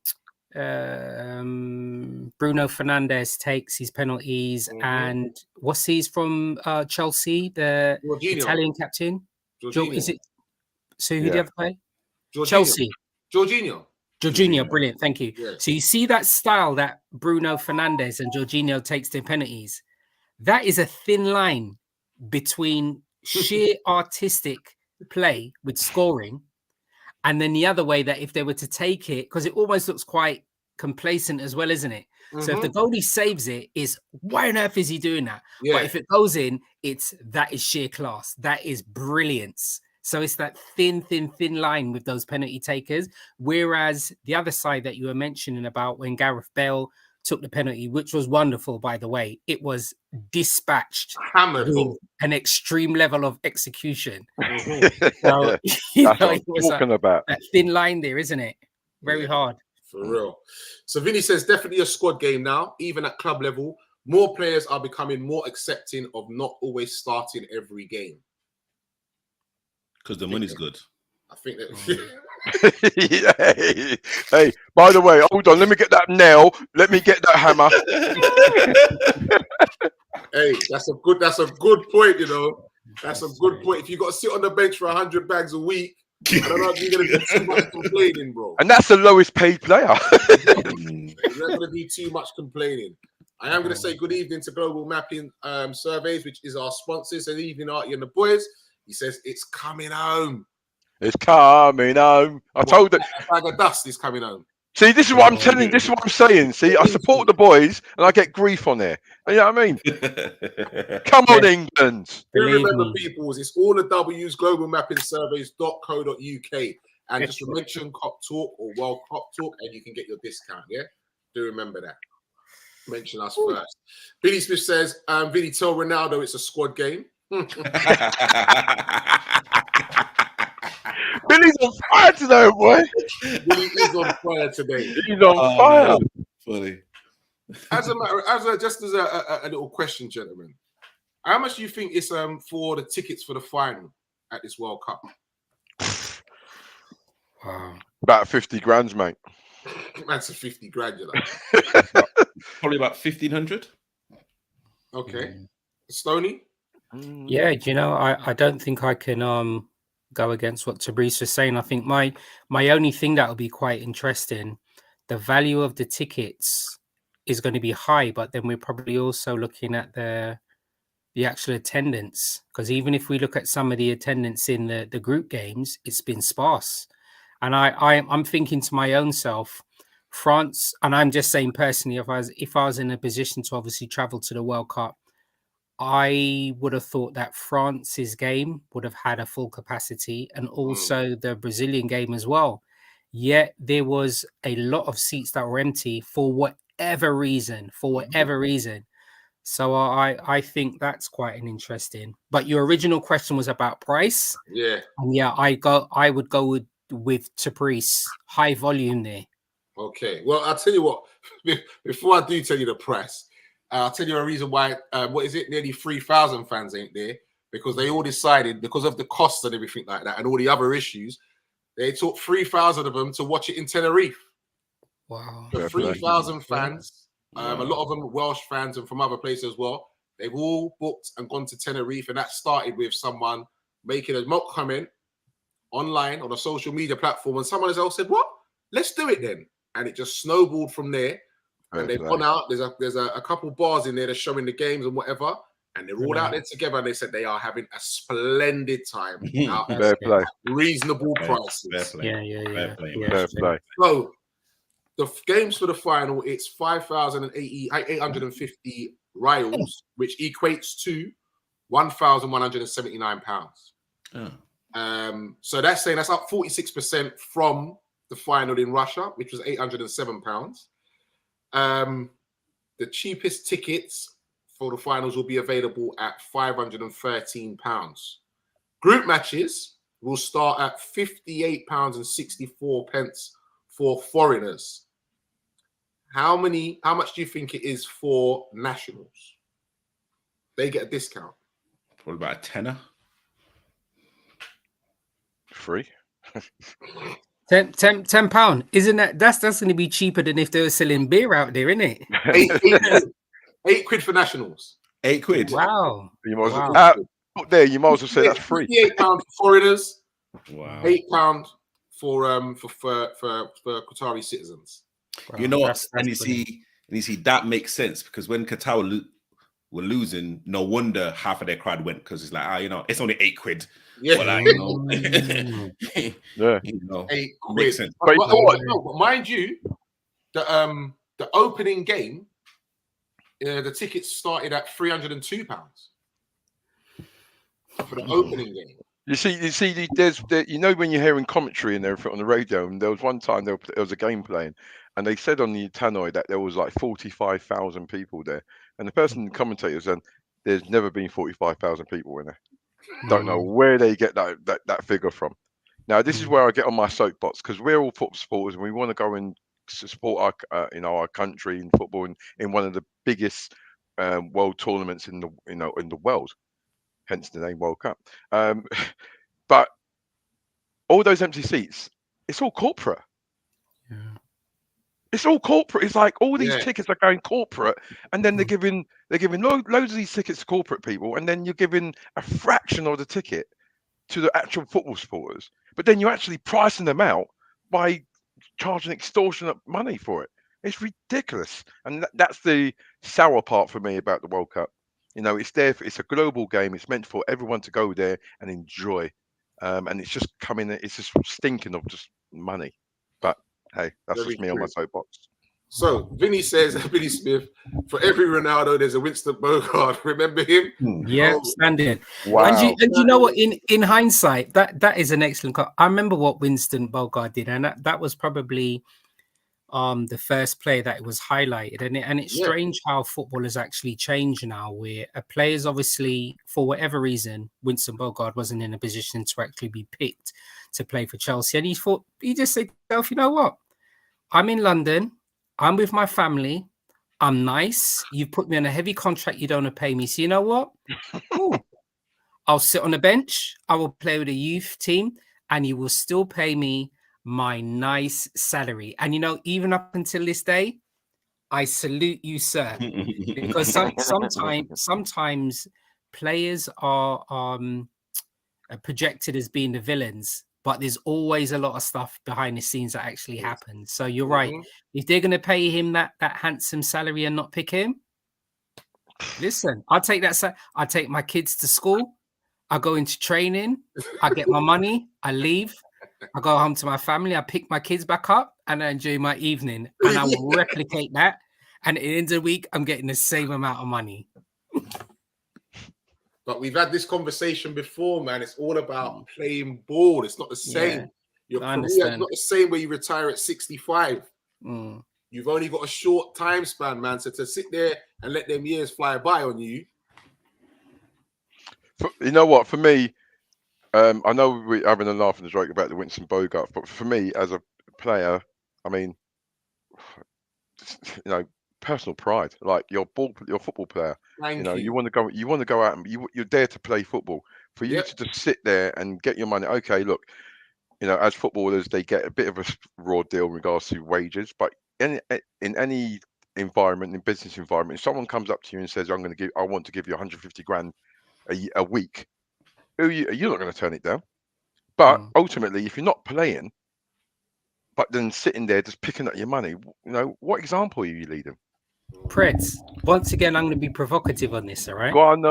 Fernandes takes his penalties, and what's he's from Chelsea, the Jorginho. Italian captain. Is it? So who do you ever play? Jorginho. Chelsea. Jorginho, brilliant, thank you. Yes. So you see that style that Bruno Fernandes and Jorginho takes their penalties. That is a thin line between sheer artistic play with scoring, and then the other way that if they were to take it, because it almost looks quite complacent as well, isn't it? So if the goalie saves it, is why on earth is he doing that? Yeah. But if it goes in, that is sheer class. That is brilliance. So it's that thin line with those penalty takers. Whereas the other side that you were mentioning about when Gareth Bale took the penalty, which was wonderful, by the way, it was dispatched with an extreme level of execution. So, That's what I'm talking about. That thin line there, isn't it? Very hard. For real. So Vinny says definitely a squad game now, even at club level. More players are becoming more accepting of not always starting every game. Because the money's good. I think that Hey, by the way, hold on. Let me get that nail. Let me get that hammer. Hey, that's a good point. You know, that's a good point. If you got to sit on the bench for 100 bags a week, I don't know if you're gonna do too much complaining, bro. And that's the lowest paid player. You're not gonna do too much complaining. I am gonna say good evening to Global Mapping Surveys, which is our sponsors. Good evening, Artie and the boys. He says it's coming home. It's coming home. I told it. A bag of dust is coming home. See, this is what I'm telling. This is what I'm saying. See, I support the boys, and I get grief on there. You know what I mean? Come on, England. Do remember, peoples, it's all the W's, globalmappingsurveys.co.uk. And just mention Cop Talk or World Cop Talk, and you can get your discount. Yeah, do remember that. Mention us first. Billy Smith says, Vinny, tell Ronaldo it's a squad game. Billy's on fire today, boy. Billy is on fire today. He's on fire. Funny. As a little question, gentlemen, how much do you think it's for the tickets for the final at this World Cup? Wow. About 50 grand, mate. That's a 50 grand, you know. Probably about 1,500. Okay. Stoney? Yeah, do you know, I don't think I can go against what Tabrice was saying. I think my only thing that will be quite interesting, the value of the tickets is going to be high, but then we're probably also looking at the actual attendance, because even if we look at some of the attendance in the group games, it's been sparse. And I'm thinking to my own self, France, and I'm just saying personally, if I was in a position to obviously travel to the World Cup, I would have thought that France's game would have had a full capacity, and also the Brazilian game as well. Yet there was a lot of seats that were empty for whatever reason. So I think that's quite an interesting. But your original question was about price. Yeah. And yeah, I would go with Tabrice, high volume there. Okay. Well, I'll tell you what, before I do tell you the price, I'll tell you a reason why, what is it? Nearly 3,000 fans ain't there, because they all decided, because of the costs and everything like that and all the other issues, they took 3,000 of them to watch it in Tenerife. Wow. 3,000 fans, a lot of them Welsh fans and from other places as well. They've all booked and gone to Tenerife, and that started with someone making a mock comment online on a social media platform, and someone else said, "What? Let's do it then." And it just snowballed from there. And they've gone out. There's a couple bars in there that's showing the games and whatever, and they're all out there together. And they said they are having a splendid time. Fair play. Reasonable prices. Fair play. Yeah. Fair play. So the games for the final, it's 5,850 rials, which equates to £1,179. So that's saying that's up 46% from the final in Russia, which was £807. The cheapest tickets for the finals will be available at £513. Group matches will start at £58.64 for foreigners. How much do you think it is for nationals? They get a discount. Probably about a tenner. Free. £10. Isn't that's going to be cheaper than if they were selling beer out there, isn't it? £8 for nationals. £8. Wow. You might as well out there. You might as well say that's free. £58 for foreigners. Wow. £8 for Qatari citizens. Wow, You know what? that's And you see that makes sense, because when Qatar were losing, no wonder half of their crowd went, because it's like, it's only £8. Yeah. But like, Yeah. £8. Makes sense. But mind you, the opening game, the tickets started at £302 for the opening game. You see, there's when you're hearing commentary and everything on the radio, and there was one time there was a game playing, and they said on the tannoy that there was like 45,000 people there, and the person commentator said there's never been 45,000 people in there. Don't know where they get that figure from. Now this is where I get on my soapbox, because we're all football supporters and we want to go and support our country in football in one of the biggest world tournaments in the world. Hence the name World Cup. But all those empty seats, it's all corporate. Yeah. It's all corporate. It's like all these Yeah. tickets are going corporate, and then they're giving loads of these tickets to corporate people, and then you're giving a fraction of the ticket to the actual football supporters. But then you're actually pricing them out by charging extortionate money for it. It's ridiculous, and that's the sour part for me about the World Cup. You know, it's there. It's a global game. It's meant for everyone to go there and enjoy, and it's just coming. It's just stinking of just money. But hey, that's Very just me on my true. soapbox. So Vinny says, Vinny Smith, for every Ronaldo, there's a Winston Bogart. Remember him? Yeah, Oh, standard. Wow. And you know what? In hindsight, that is an excellent call. I remember what Winston Bogart did, and that was probably the first player that it was highlighted. And it's Yeah. strange how football has actually changed now, where a player's obviously, for whatever reason, Winston Bogart wasn't in a position to actually be picked to play for Chelsea, and he just said to himself, you know what? I'm in London. I'm with my family. I'm nice. You've put me on a heavy contract. You don't want to pay me. So you know what? Ooh, I'll sit on the bench. I will play with a youth team, and you will still pay me my nice salary. And you know, even up until this day, I salute you, sir, because sometimes players are projected as being the villains, but there's always a lot of stuff behind the scenes that actually happens. So you're right. If they're going to pay him that handsome salary and not pick him, listen, I'll take that. I take my kids to school. I go into training. I get my money. I leave. I go home to my family. I pick my kids back up and I enjoy my evening. And I will replicate that. And at the end of the week, I'm getting the same amount of money. But we've had this conversation before, man. It's all about playing ball. It's not the same. Yeah, Your I career is understand. not the same when you retire at 65. Mm. You've only got a short time span, man. So to sit there and let them years fly by on you. You know what? For me, I know we're having a laugh and a joke about the Winston Bogart, but for me as a player, I mean, you know, personal pride. Like you're a football player. Thank You know, you. you want to go out and you're there to play football. For you Yep. to just sit there and get your money. Okay, look, you know, as footballers, they get a bit of a raw deal in regards to wages, but in any environment, in business environment, if someone comes up to you and says, I want to give you 150 grand a week, you're not going to turn it down. But ultimately, if you're not playing, but then sitting there just picking up your money, you know, what example are you leading? Preds, once again, I'm going to be provocative on this, all right? Go on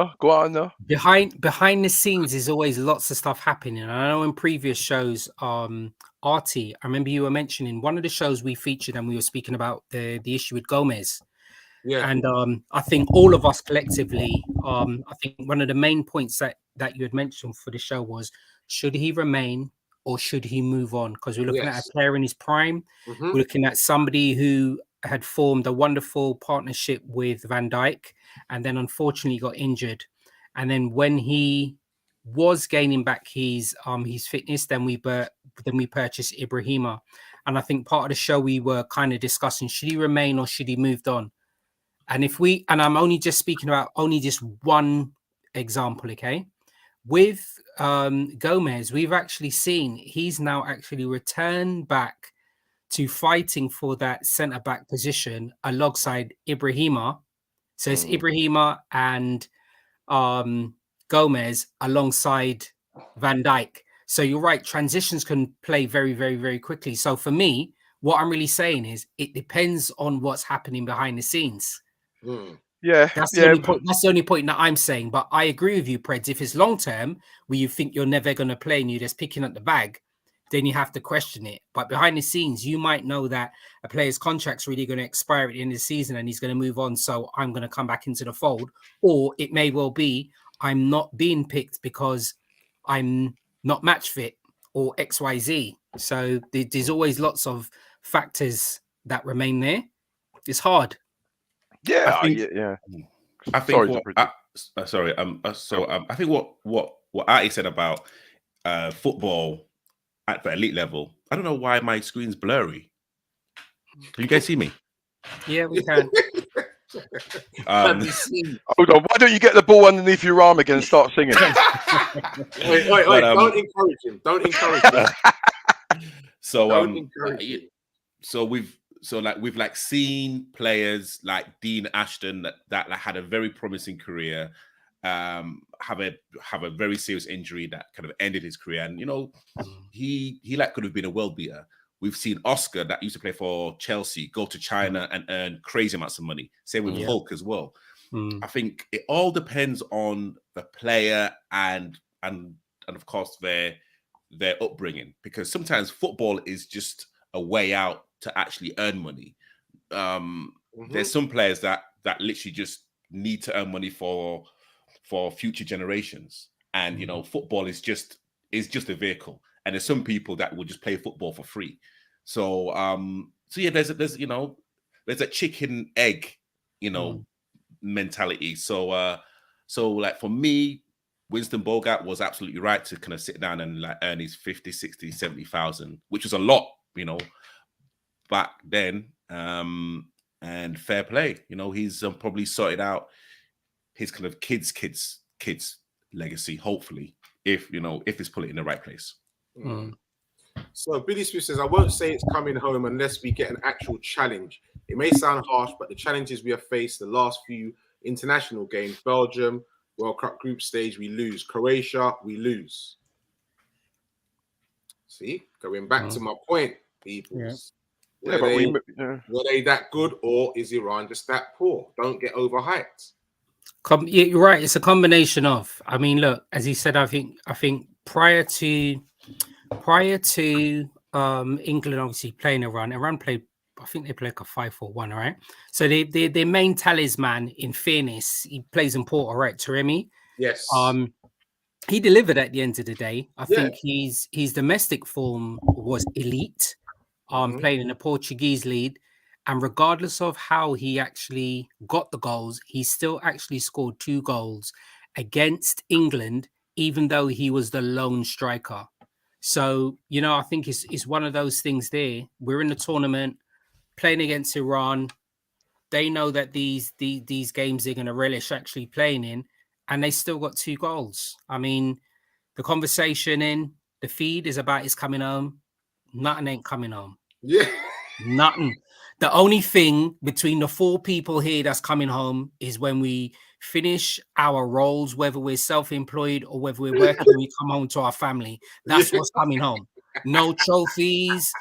there. Behind the scenes is always lots of stuff happening. And I know in previous shows, Artie, I remember you were mentioning one of the shows we featured and we were speaking about the issue with Gomez. Yeah. And I think all of us collectively, I think one of the main points that you had mentioned for the show was, should he remain or should he move on? Because we're looking at a player in his prime. We're looking at somebody who had formed a wonderful partnership with Van Dijk and then unfortunately got injured. And then when he was gaining back his fitness, then we purchased Ibrahima. And I think part of the show we were kind of discussing, should he remain or should he moved on? And I'm only just speaking about just one example, okay? With Gomez, we've actually seen he's now actually returned back to fighting for that centre-back position alongside Ibrahima. So it's Ibrahima and Gomez alongside Van Dijk. So you're right, transitions can play very, very, very quickly. So for me, what I'm really saying is it depends on what's happening behind the scenes. Yeah, that's the only point that I'm saying. But I agree with you, Preds. If it's long term, where you think you're never going to play and you're just picking up the bag, then you have to question it. But behind the scenes, you might know that a player's contract's really going to expire at the end of the season and he's going to move on. So I'm going to come back into the fold. Or it may well be I'm not being picked because I'm not match fit or XYZ. So there's always lots of factors that remain there. It's hard. Yeah, I think I think what Artie said about football at the elite level. I don't know why my screen's blurry. Can you guys see me? Yeah, we can. Hold on. Why don't you get the ball underneath your arm again and start singing? Wait. Don't encourage him. Don't encourage him. So Don't encourage me. so we've seen players like Dean Ashton that had a very promising career, have a very serious injury that kind of ended his career, and he like could have been a world beater. We've seen Oscar that used to play for Chelsea go to China and earn crazy amounts of money. Same with Hulk as well. I think it all depends on the player and of course their upbringing, because sometimes football is just a way out to actually earn money. There's some players that literally just need to earn money for future generations, and football is just a vehicle. And there's some people that will just play football for free. So yeah, there's a chicken egg, mentality. So like for me, Winston Bogarde was absolutely right to kind of sit down and like earn his 50, 60, 70,000, which was a lot, back then. And fair play, he's probably sorted out his kind of kids legacy, hopefully, if it's put it in the right place. So Billy Smith says, I won't say it's coming home unless we get an actual challenge. It may sound harsh, but the challenges we have faced the last few international games, Belgium, World Cup group stage, we lose. Croatia, we lose. See, going back to my point, people. Yeah, were they that good, or is Iran just that poor? Don't get overhyped. You're right. It's a combination of. I mean, look, as he said, I think prior to England obviously playing Iran played. I think they play like a 5-4-1, all right? So their main talisman, in fairness, he plays in Porto, right? Taremi. Yes. He delivered at the end of the day. I think his domestic form was elite. Playing in the Portuguese league, and regardless of how he actually got the goals, he still actually scored 2 goals against England, even though he was the lone striker. So, I think it's one of those things there. We're in the tournament, playing against Iran. They know that these games they're going to relish actually playing in, and they still got 2 goals. I mean, the conversation in the feed is about it's coming home. Nothing ain't coming home. Yeah. Nothing. The only thing between the 4 people here that's coming home is when we finish our roles, whether we're self-employed or whether we're working, we come home to our family. That's what's coming home. No trophies.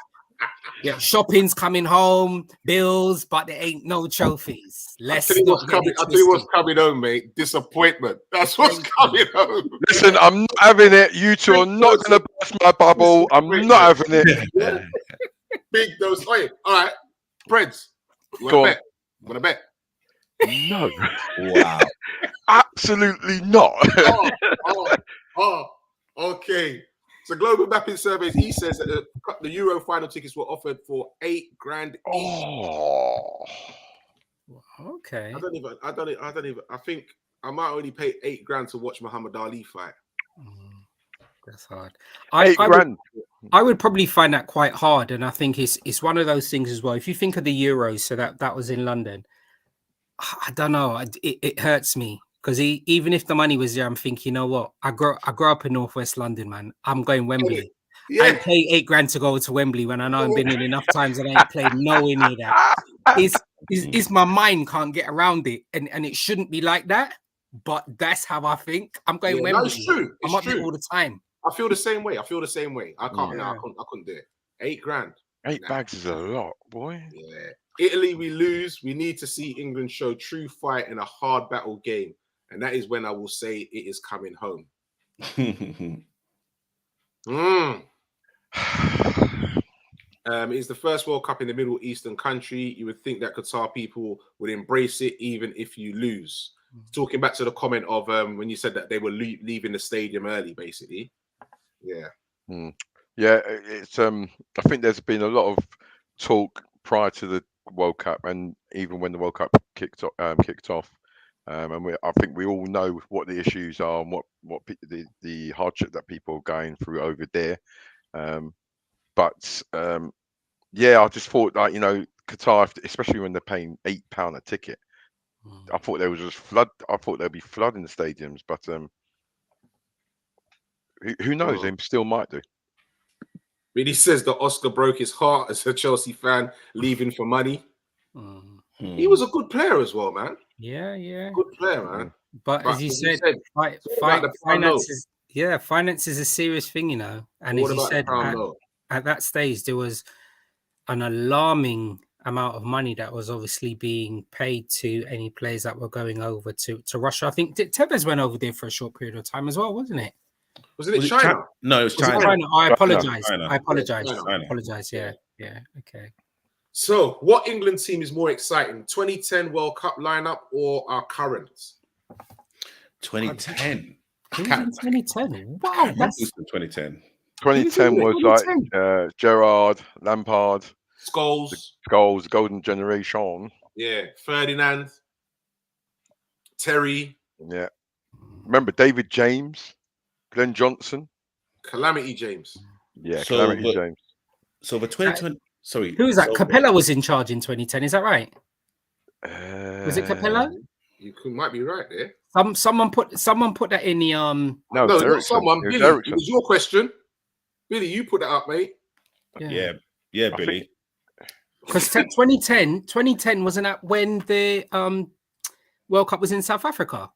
Yeah, shopping's coming home, bills, but there ain't no trophies. I'll tell you what's coming home, mate. Disappointment. That's what's coming home. Listen, I'm not having it. You two are not going to burst my bubble. I'm not having it. Big dose. All right. Preds. You want to bet? No. Wow. Absolutely not. Okay. So Global Mapping Surveys, he says that the Euro final tickets were offered for $8,000 each. Oh. Okay. I don't even. I think I might only pay $8,000 to watch Muhammad Ali fight. That's hard. $8,000. I would probably find that quite hard, and I think it's one of those things as well. If you think of the Euros, so that was in London. I don't know. It hurts me. Because even if the money was there, I'm thinking, you know what? I grew up in Northwest London, man. I'm going Wembley. Yeah. I ain't pay $8,000 to go to Wembley when I know I've been in enough times and I ain't played nowhere near that. It's my mind can't get around it, and it shouldn't be like that. But that's how I think. I'm going Wembley. No, it's true. I'm up there all the time. I feel the same way. I can't. Yeah. I couldn't do it. $8,000. 8 bags is a lot, boy. Yeah. Italy, we lose. We need to see England show true fight in a hard battle game. And that is when I will say it is coming home. It's the first World Cup in the Middle Eastern country. You would think that Qatar people would embrace it even if you lose. Talking back to the comment of when you said that they were leaving the stadium early, basically. Yeah. Yeah, it's I think there's been a lot of talk prior to the World Cup and even when the World Cup kicked off. And I think we all know what the issues are and what the hardship that people are going through over there. But I just thought that Qatar, especially when they're paying £8 a ticket, I thought there was just flood. I thought there'd be flood in the stadiums, but who knows? They still might do. Really says that Oscar broke his heart as a Chelsea fan, leaving for money. Mm. He was a good player as well, man. Yeah. Good player, man. But as you said, it's all about the pound note. finances. Yeah, finance is a serious thing, you know. And All as you about the said, pound note. at that stage, there was an alarming amount of money that was obviously being paid to any players that were going over to Russia. I think Tevez went over there for a short period of time as well, wasn't it? Was it China? No, it was Was it China. China? I apologize. China. I apologize. China. I apologize. Yeah. Okay. So, what England team is more exciting? 2010 World Cup lineup or our current? 2010. Who was in 2010? Wow, Who that's was in 2010? 2010 was 2010? like Gerrard, Lampard, Scholes. Scholes, Golden Generation. Yeah. Ferdinand. Terry. Yeah. Remember David James, Glenn Johnson. Calamity James. Yeah, So, Calamity James. So the 2020. Sorry. who was that? so- Capella was in charge in 2010. Is that right? Was it Uh, Capella? Might be right there. Someone put that in the No, No, it was not Ericsson. someone. It was Billy, it Ericsson. was your question. Billy, you put that up, mate. Yeah, I Billy. Because 2010 wasn't that when the World Cup was in South Africa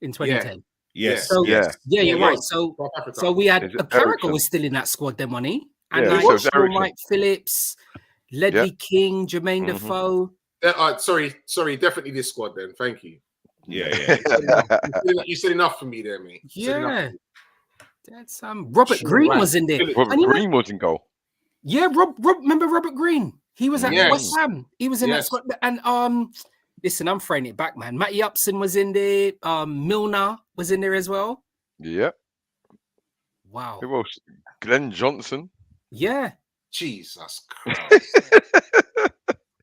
in 2010? Yes. So yes. yeah, you're Yeah, right. was. So South Africa. so we had Is it Carragher Ericsson? was still in that squad then, wasn't he? And Yeah, like so it was Sean Ericsson. Mike Phillips, Ledley King, Jermaine Mhm. Defoe. Sorry, definitely this squad then. Thank you. Yeah. You said enough for me there, mate. You said enough. Yeah. That's Robert Sean Green Wright. was in there. Robert And you know- Green was in goal. Yeah, remember Robert Green? He was at Yes. West Ham. He was in that Yes. squad. And listen, I'm throwing it back, man. Matty Upson was in there. Milner was in there as well. Yeah. Wow. Who else? Glenn Johnson. Yeah. Jesus Christ.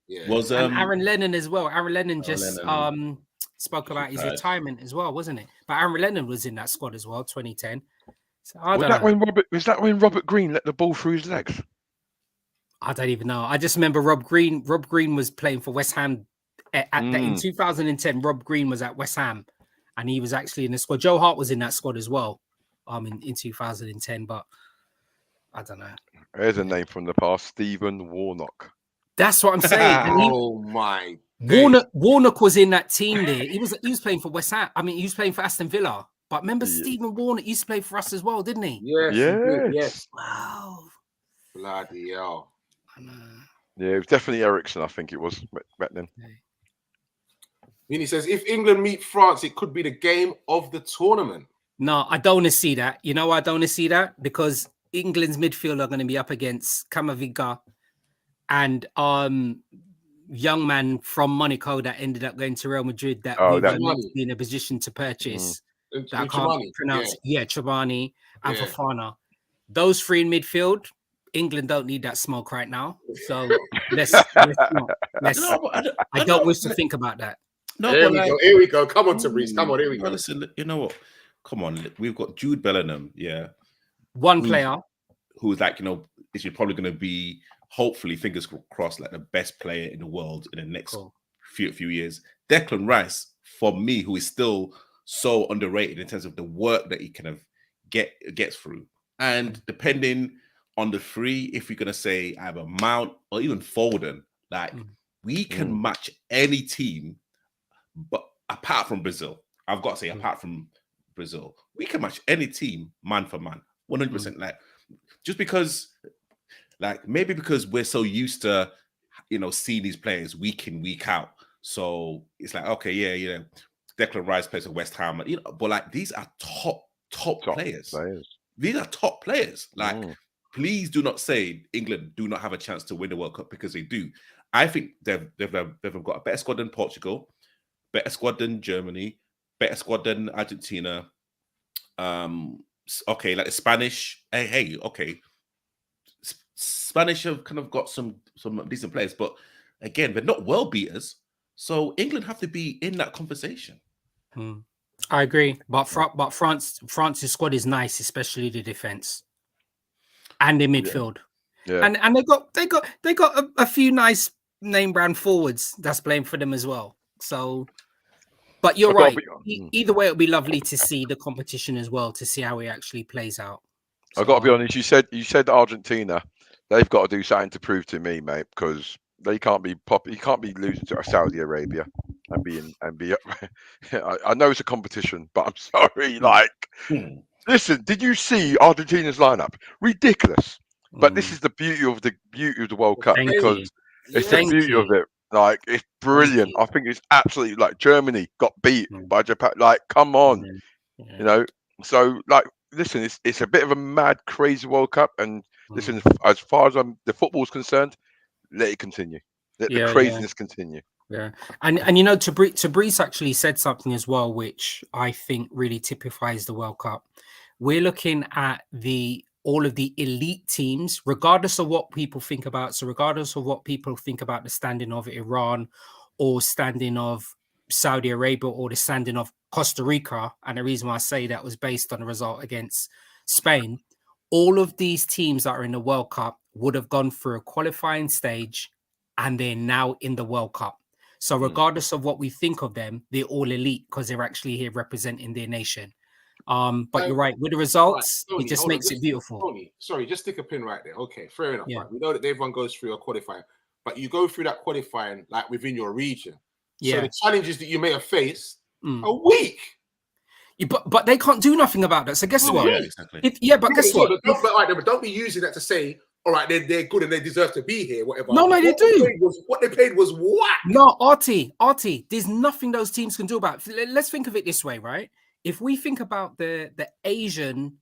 Yeah. Was And Aaron Lennon as well. Aaron Lennon Aaron just Lennon. spoke about his Retired. retirement as well, wasn't it? But Aaron Lennon was in that squad as well, 2010. So I Was don't that know. when Robert Green let the ball through his legs? I don't even know. I just remember Rob Green. Rob Green was playing for West Ham in 2010. Rob Green was at West Ham, and he was actually in the squad. Joe Hart was in that squad as well. In 2010, but I don't know. There's a name from the past, Stephen Warnock. That's what I'm saying. And Oh my. days. Warnock was in that team there. He was playing for West Ham. I mean, he was playing for Aston Villa. But remember, Yeah. Stephen Warnock used to play for us as well, didn't he? Yes. he did, Yes. Wow. Bloody hell. I know. Yeah, it was definitely Ericsson, I think it was back then. Vinny says, if England meet France, it could be the game of the tournament. No, I don't want to see that. You know why I don't want to see that? Because England's midfield are going to be up against Camavinga and young man from Monaco that ended up going to Real Madrid that Oh, we that- were meant to be in a position to purchase. And That I Chouamani, can't pronounce. Yeah, Chobani and Yeah. Fofana. Those three in midfield, England don't need that smoke right now. So let's not. No, but I don't wish to think about that. No, Here but we like, go. Here we go. Come on, Tabriz. Come on. Here we no, go. listen, you know what? Come on, we've got Jude Bellingham, yeah, One Who's- player. who's like, is probably going to be, hopefully, fingers crossed, like the best player in the world in the next Cool. few years. Declan Rice, for me, who is still so underrated in terms of the work that he kind of gets through. And depending on the three, if you're going to say either Mount or even Foden, like we can match any team, but apart from Brazil, I've got to say, apart from Brazil, we can match any team man for man, 100%. Like, just because, like, maybe because we're so used to, seeing these players week in, week out. So it's like, okay, yeah, Declan Rice plays at West Ham, but like these are top players. These are top players. Like, please do not say England do not have a chance to win the World Cup, because they do. I think they've got a better squad than Portugal, better squad than Germany, better squad than Argentina. Okay, like the Spanish. Hey, okay. Spanish have kind of got some decent players, but again, they're not world beaters. So England have to be in that conversation. I agree, but France's squad is nice, especially the defense and the midfield. Yeah. And they got a few nice name brand forwards that's playing for them as well. So, but you're right. Either way, it'll be lovely to see the competition as well, to see how it actually plays out. I've got to be honest. You said Argentina. They've got to do something to prove to me, mate, because they can't be You can't be losing to Saudi Arabia and be. I know it's a competition, but I'm sorry. Like, listen, did you see Argentina's lineup? Ridiculous. But this is the beauty of the World Cup, Thank because you. it's the Thank beauty you. of it. Like, it's brilliant. you. I think it's absolutely, like, Germany got beat Mm. by Japan. Like, come on, Yeah. you know. So, like, listen, it's a bit of a mad, crazy World Cup, and listen, as far as the football's concerned, let it continue. Let the craziness continue. Yeah, and you know, Tabriz actually said something as well, which I think really typifies the World Cup. We're looking at all of the elite teams, regardless of what people think about. So, regardless of what people think about the standing of Iran, or standing of Saudi Arabia, or the standing of Costa Rica, and the reason why I say that was based on the result against Spain. All of these teams that are in the World Cup would have gone through a qualifying stage, and they're now in the World Cup. So regardless of what we think of them, they're all elite because they're actually here representing their nation. But you're right, with the results, Tony, it just hold on, makes it beautiful. Tony, sorry, just stick a pin right there. Okay, fair enough. Yeah. Right. We know that everyone goes through a qualifying, but you go through that qualifying like within your region. So Yeah. the challenges that you may have faced Mm. are weak. But they can't do nothing about that. So guess what? Yeah, exactly. But guess what? But don't be using that to say, all right, they're good and they deserve to be here, whatever. No, they do. What they played was whack. No, Artie, there's nothing those teams can do about it. Let's think of it this way, right? If we think about the Asian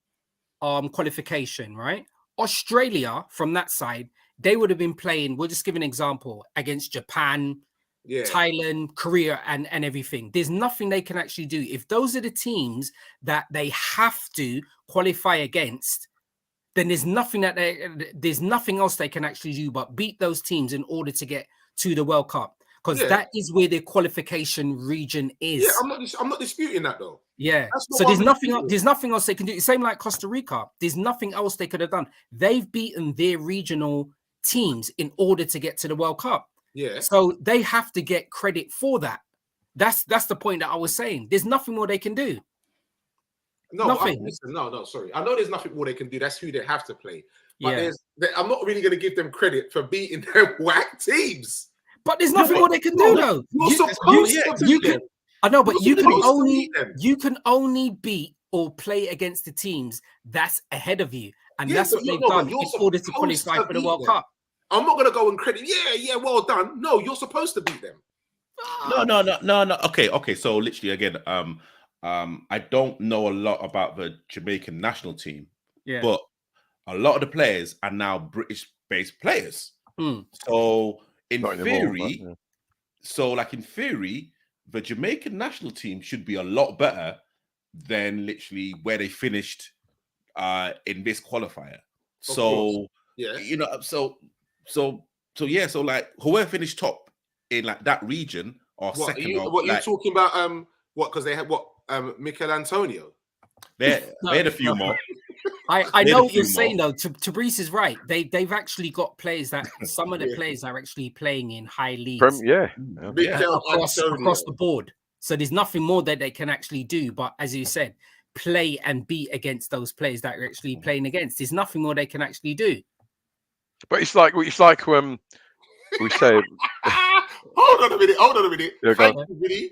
qualification, right? Australia from that side, they would have been playing, we'll just give an example, against Japan, Thailand, Korea, and everything. There's nothing they can actually do. If those are the teams that they have to qualify against, then there's nothing else they can actually do but beat those teams in order to get to the World Cup, because that is where their qualification region is. Yeah, I'm not disputing that though. Yeah. So there's nothing else they can do. Same like Costa Rica. There's nothing else they could have done. They've beaten their regional teams in order to get to the World Cup. Yeah. So they have to get credit for that. That's the point that I was saying. There's nothing more they can do. No, nothing. No, sorry. I know there's nothing more they can do. That's who they have to play. But Yeah. I'm not really going to give them credit for beating their whack teams. But there's nothing more they can do, though. You're supposed to beat them. I know, but you You're can only beat or play against the teams that's ahead of you, and Yeah, that's but what no, they've no, but done you're in order to supposed qualify to for the beat World them. Cup. I'm not going to go and credit. Yeah, well done. No, you're supposed to beat them. No. Okay. So literally again, I don't know a lot about the Jamaican national team, but a lot of the players are now British-based players. So in theory, in theory, the Jamaican national team should be a lot better than literally where they finished in this qualifier. So like whoever finished top in like that region or second. You talking about? Because they had Mikel Antonio. They had a few more. I know what you're saying though. Tabriz is right. They've actually got players that some of the players are actually playing in high leagues. Across the board. So there's nothing more that they can actually do. But as you said, play and beat against those players that are actually playing against. There's nothing more they can actually do. But it's like we say. Hold on a minute. Yeah, Thank you, Vinny.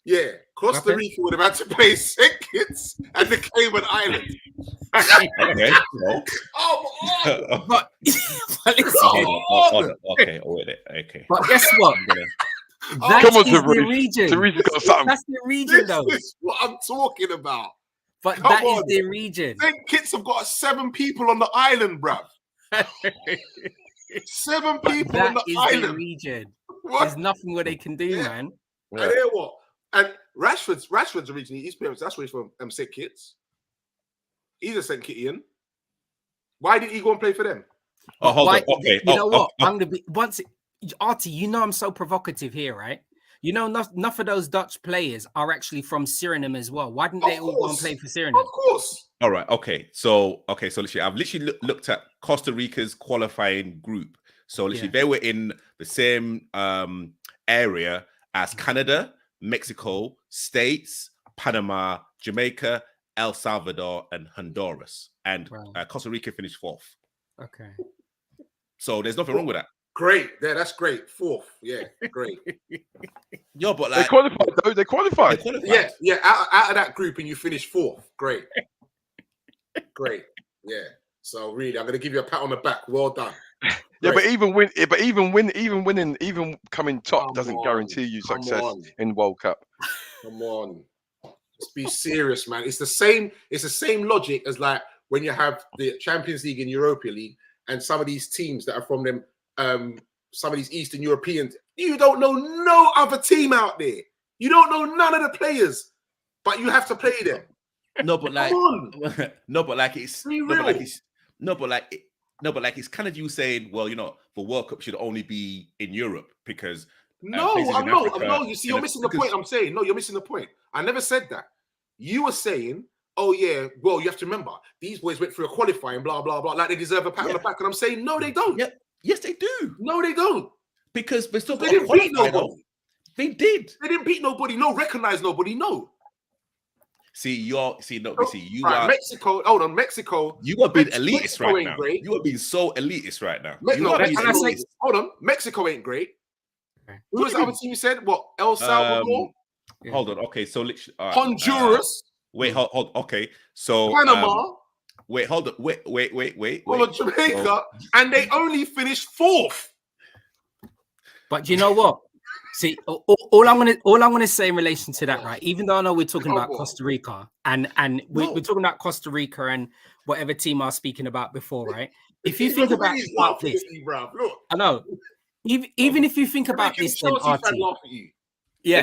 Yeah, Costa Rica would have had to play St. Kitts and the Cayman Islands. Okay. But okay. But guess what? That's the region. That's the region, though. This is what I'm talking about. But that is the region. St. Kitts have got 7 people on the island, bruv. 7 people on the island. The region. There's nothing where they can do, man. And hear what? And Rashford's originally his parents. That's where he's from. St. Kitts. He's a St. Kittian. Why did he go and play for them? Oh, hold on. Okay. You know what? I'm gonna be Artie. You know I'm so provocative here, right? You know, enough of those Dutch players are actually from Suriname as well. Why didn't they all go and play for Suriname? Of course. All right. Okay. So literally, I've literally looked at Costa Rica's qualifying group. So literally, they were in the same area as Canada, Mexico, States, Panama, Jamaica, El Salvador, and Honduras. And Right. Costa Rica finished 4th. Okay. So there's nothing wrong with that. Great. Yeah, that's great. 4th. Yeah, great. Yo, but They like qualified though. They qualified. they qualified. Yeah, yeah. Out of that group, and you finish 4th. Great. Great. Yeah. So really, I'm gonna give you a pat on the back. Well done. Yeah, Great. but even winning, even coming top Come doesn't on, guarantee you come success on. in World Cup. Come on. Let's be serious, man. It's the same logic as like when you have the Champions League and Europa League and some of these teams that are from them, some of these Eastern Europeans. You don't know no other team out there. You don't know none of the players, but you have to play them. No, but like Come on. no, but like it's Be no, but like real. it's no, but like no, but like it's kind of you saying, well, you know, the World Cup should only be in Europe because No, places in I'm not. Africa, No, you see, you're missing the point I'm saying. No, you're missing the point. I never said that. You were saying, oh, yeah, well, you have to remember, these boys went through a qualifying, blah, blah, blah, like they deserve a pat on the back. And I'm saying, no, they don't. Yeah, yes, they do. No, they don't. Because they still They got didn't beat qualify, though. nobody. They did. They didn't beat nobody. No, recognize nobody. No. You Right, are Mexico. Hold on, Mexico. you are being Mexico elitist right ain't now. great. You are being so elitist right now. No, You are being Mexico, Can I say- hold on. Mexico ain't great. Okay. Who was the other team you said? What? El Salvador? Yeah. Hold on. Okay, so literally, Honduras? wait, hold. Okay, so Panama? wait, hold on. Wait. All of Jamaica? And they only finished 4th. But you know what? See, all I'm gonna say in relation to that, right? Even though I know we're talking Come about on. Costa Rica and we're talking about Costa Rica and whatever team I was speaking about before, right? If you think about He's laughing this, at you, bruv. Look. I know. Even if you think about Making this, then Chelsea fan Artie, laugh at you. yeah.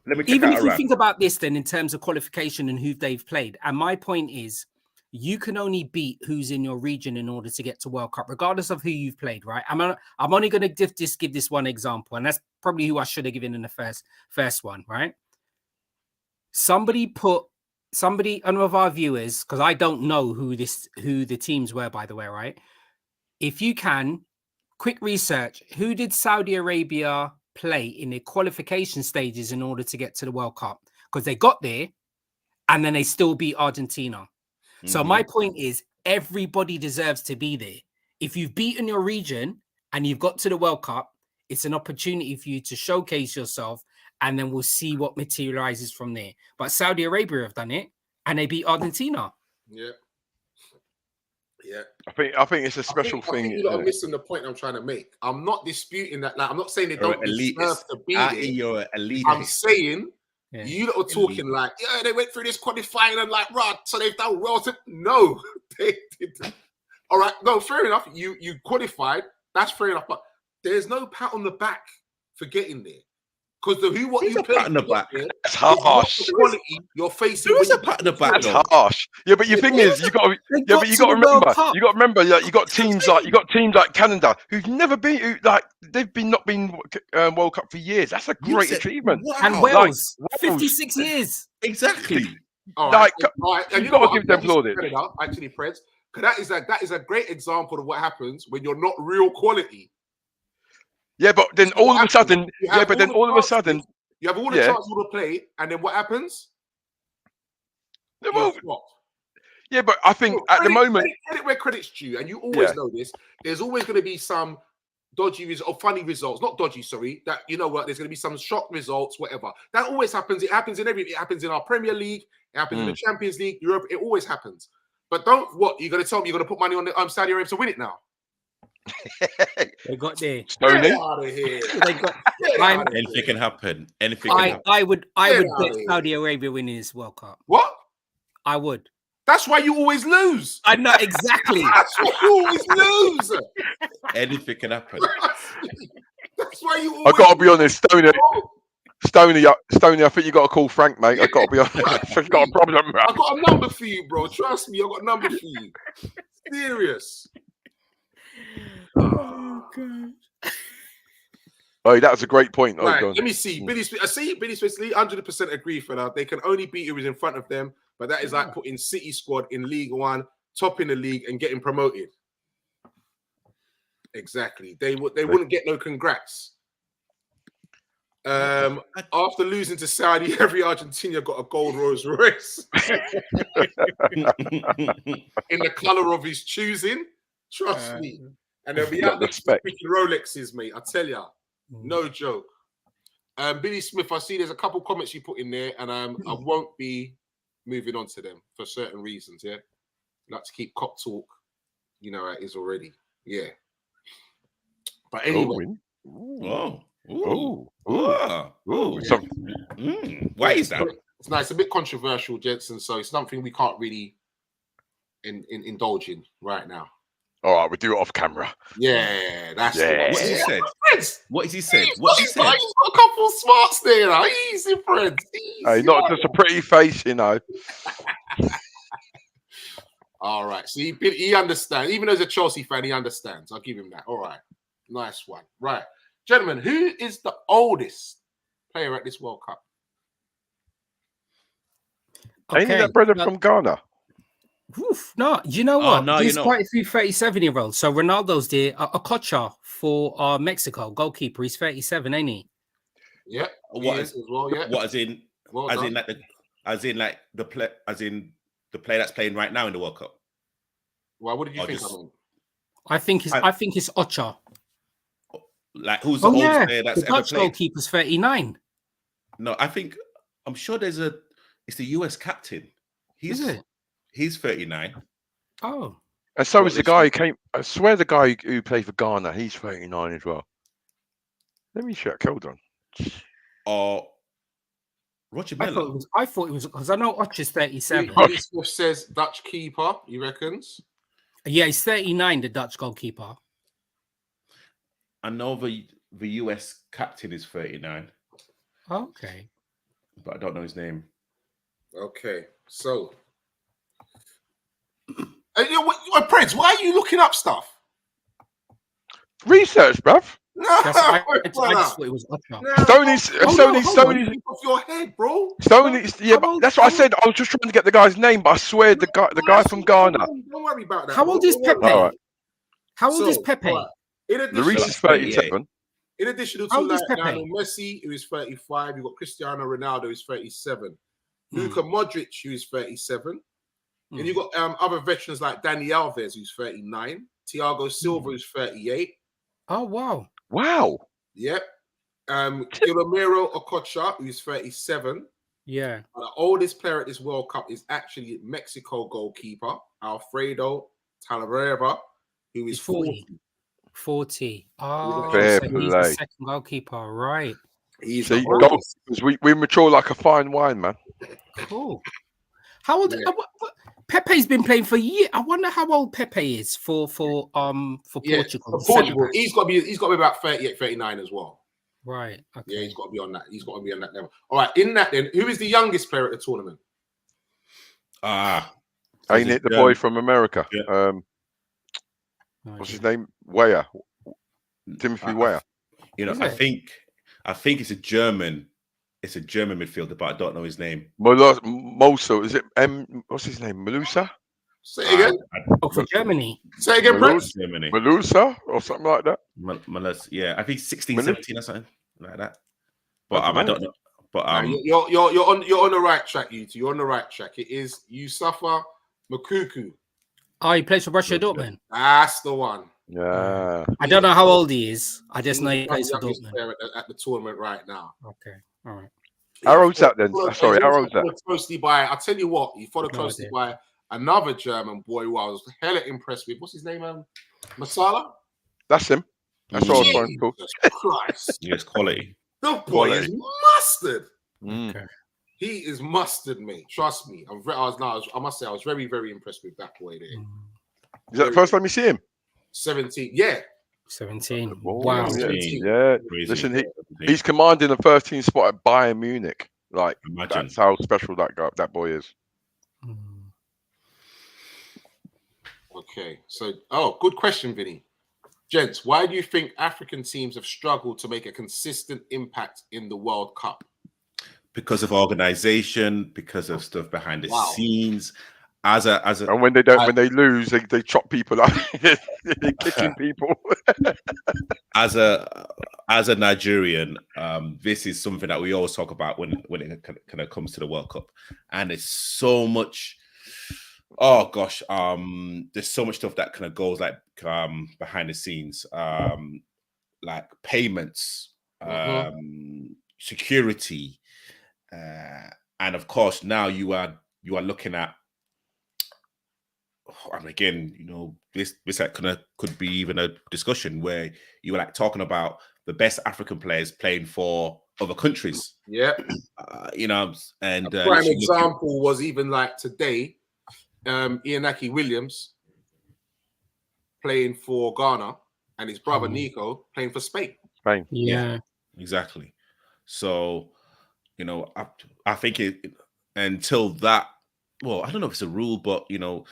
Let me check Even out if a you rap. think about this, then in terms of qualification and who they've played, and my point is, you can only beat who's in your region in order to get to World Cup, regardless of who you've played, right? I'm only going to just give this one example, and that's probably who I should have given in the first one, right? Somebody, one of our viewers, because I don't know who the teams were, by the way, right? If you can, quick research: who did Saudi Arabia play in the qualification stages in order to get to the World Cup? Because they got there, and then they still beat Argentina. So my point is, everybody deserves to be there. If you've beaten your region and you've got to the World Cup, it's an opportunity for you to showcase yourself, and then we'll see what materializes from there. But Saudi Arabia have done it, and they beat Argentina. Yeah. Yeah. I think it's a special I think thing. you lot are missing the point I'm trying to make. I'm not disputing that. Like, I'm not saying they You're don't an deserve elitist. to be there. You're an elitist. I'm saying Yeah. you lot are talking like, yeah, they went through this qualifying and like, right, so they've done well. No, they didn't. All right, no, fair enough. You qualified. That's fair enough. But there's no pat on the back for getting there. Because what There's you a play pat on the back. That's is not harsh. the quality you're facing. There is when a you pat on the get back, That's though. harsh. Yeah, but your thing is, you got to remember. You got to remember. Like, you got teams like Canada who've never been like they've not been World Cup for years. That's a You great said- achievement. Wow. And Wales, 56 years. Exactly. All Like, all right. And you've you know got to what? give them I'm glad you plaudits. said it out, actually, Preds, because that is a great example of what happens when you're not real quality. Yeah, but then So all what of a sudden, happens? You have then the all of a chances, sudden, you have all the yeah. chances to play, and then what happens? well, You're flopped. yeah, but I think Look, at the moment, credit where credit's due, and you always Yeah. know this. There's always going to be some dodgy or funny results, not dodgy, sorry. That you know what? There's going to be some shock results, whatever. That always happens. It happens it happens in our Premier League. It happens in the Champions League, Europe. It always happens. But what you're going to tell me? You're going to put money on the Saudi Arabia to win it now? They got there. Stoney, Get out of here. They got. Get I'm- out of Anything here. can happen. Anything can happen. I would Get bet out of here. Saudi Arabia winning this World Cup. What? I would. That's why you always lose. I know exactly. That's why you always lose. Anything can happen. That's why you always I got to be honest, Stoney, lose. I think you got to call Frank, mate. I got to be honest. I've got a problem, bro. I got a number for you, bro. Trust me, I got a number for you. Serious. Oh, God. Oh, that was a great point. Oh, Right, God. let me see. Billy Swisley, 100% agree for that. They can only beat who is in front of them, but that is like putting City squad in League One, top in the league, and getting promoted. Exactly. They wouldn't get no congrats. After losing to Saudi, every Argentina got a gold Rolls Royce in the color of his choosing. Trust me. And they'll be out next to picking Rolexes, mate. I tell ya, no joke. Billy Smith, I see there's a couple comments you put in there, and I won't be moving on to them for certain reasons. Yeah, like to keep cop talk, you know, it is already. Yeah. But anyway. Why is that? It's nice. It's a bit controversial, Jensen. So it's something we can't really indulge in right now. All right, we'll do it off camera. Yeah, that's what he said. What has he said? He's got a couple of smarts there. Now. Easy, friends. Hey, not just a pretty face, you know. All right. So he understands. Even though he's a Chelsea fan, he understands. I'll give him that. All right. Nice one. Right. Gentlemen, who is the oldest player at this World Cup? Ain't that brother from Ghana? Oof, no, you know what? There's quite a few 37-year-olds. So Ronaldo's there. Okocha for Mexico, goalkeeper. He's 37, ain't he? Yeah. What as well? Yeah. What as in the player that's playing right now in the World Cup? Well, what did you think? I think it's Ocha. Like who's the oldest player that's the ever Dutch played? Goalkeeper's 39. No, I'm sure it's the US captain. He's 39. Oh. And so is the guy who came. I swear the guy who played for Ghana, he's 39 as well. Let me check. Hold on. Roger Miller. I thought it was because I know Ocha's 37. Smith says Dutch keeper, you reckons? Yeah, he's 39, the Dutch goalkeeper. I know the US captain is 39. Okay. But I don't know his name. Okay. So Prince, why are you looking up stuff? Research, bruv. No, I just thought it was Ocha. Stoney's off your head, bro. Stoney's, yeah, but that's what I said. I was just trying to get the guy's name, but I swear the guy from Ghana. Don't worry about that. How old is Pepe? Right. How old is Pepe? Luis is 37. In addition to Lionel Messi, who is 35, you've got Cristiano Ronaldo, who's 37. Luka Modric, who is 37. And you've got other veterans like Dani Alves, who's 39. Thiago Silva, who's 38. Oh, wow. Wow. Yep. Guillermo Okocha, who's 37. Yeah. The oldest player at this World Cup is actually Mexico goalkeeper, Alfredo Talavera, who is 40. 40. Oh, Fair so play. he's the second goalkeeper, right? We mature like a fine wine, man. Cool. How old? Pepe's been playing for years. I wonder how old Pepe is for Portugal. For Portugal, he's got to be about 38, 39 as well. Right. Okay. Yeah, he's got to be on that. He's got to be on that level. All right. In that, then, who is the youngest player at the tournament? Ain't it the boy from America? Yeah. What's his name? Weah. Timothy Weah. You know, I think it's a German. It's a German midfielder, but I don't know his name. Moso. Is it what's his name? Melusa? Say it again. For Germany. Say it again, Prince. Germany. Melusa or something like that. Yeah, I think 16, 17 or something like that. But I don't know. But you're on the right track, you two. You're on the right track. It is Yusufa Moukoko. Oh, he plays for Borussia Dortmund. That's the one. Yeah. I don't know how old he is. I just know he plays for Dortmund. At the tournament right now. Okay. All right. How old's that then? Sorry, how old's that? Closely by, I'll tell you what, you followed closely by another German boy who I was hella impressed with. What's his name? Masala? That's him. That's what I was trying to call. Christ. Yes, quality. The boy is mustard. Okay. He is mustard, mate. Trust me. I must say, I was very, very impressed with that boy there. Is that the first time you see him? 17. Yeah. 17. Wow. 17. Yeah. Listen, he's commanding the 13th spot at Bayern Munich. Like, that's how special that boy is. Okay. So, good question, Vinny. Gents, why do you think African teams have struggled to make a consistent impact in the World Cup? Because of organization, because of stuff behind the scenes. as a And when they don't, when they lose, they chop people up. They're kicking people. as a Nigerian, this is something that we always talk about when it kind of comes to the World Cup, and it's so much. Oh gosh, there's so much stuff that kind of goes like behind the scenes, like payments, security, and of course now you are looking at. And again, you know, this like kind of could be even a discussion where you were like talking about the best African players playing for other countries. Yeah, you know, and a prime example was even like today, Ianaki Williams playing for Ghana and his brother Nico playing for Spain. Spain, Yeah, exactly. So, you know, I think until that, well, I don't know if it's a rule, but you know,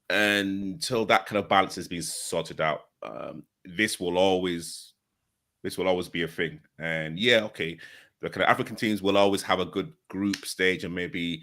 until that kind of balance has been sorted out, this will always be a thing. And yeah, okay, the kind of African teams will always have a good group stage and maybe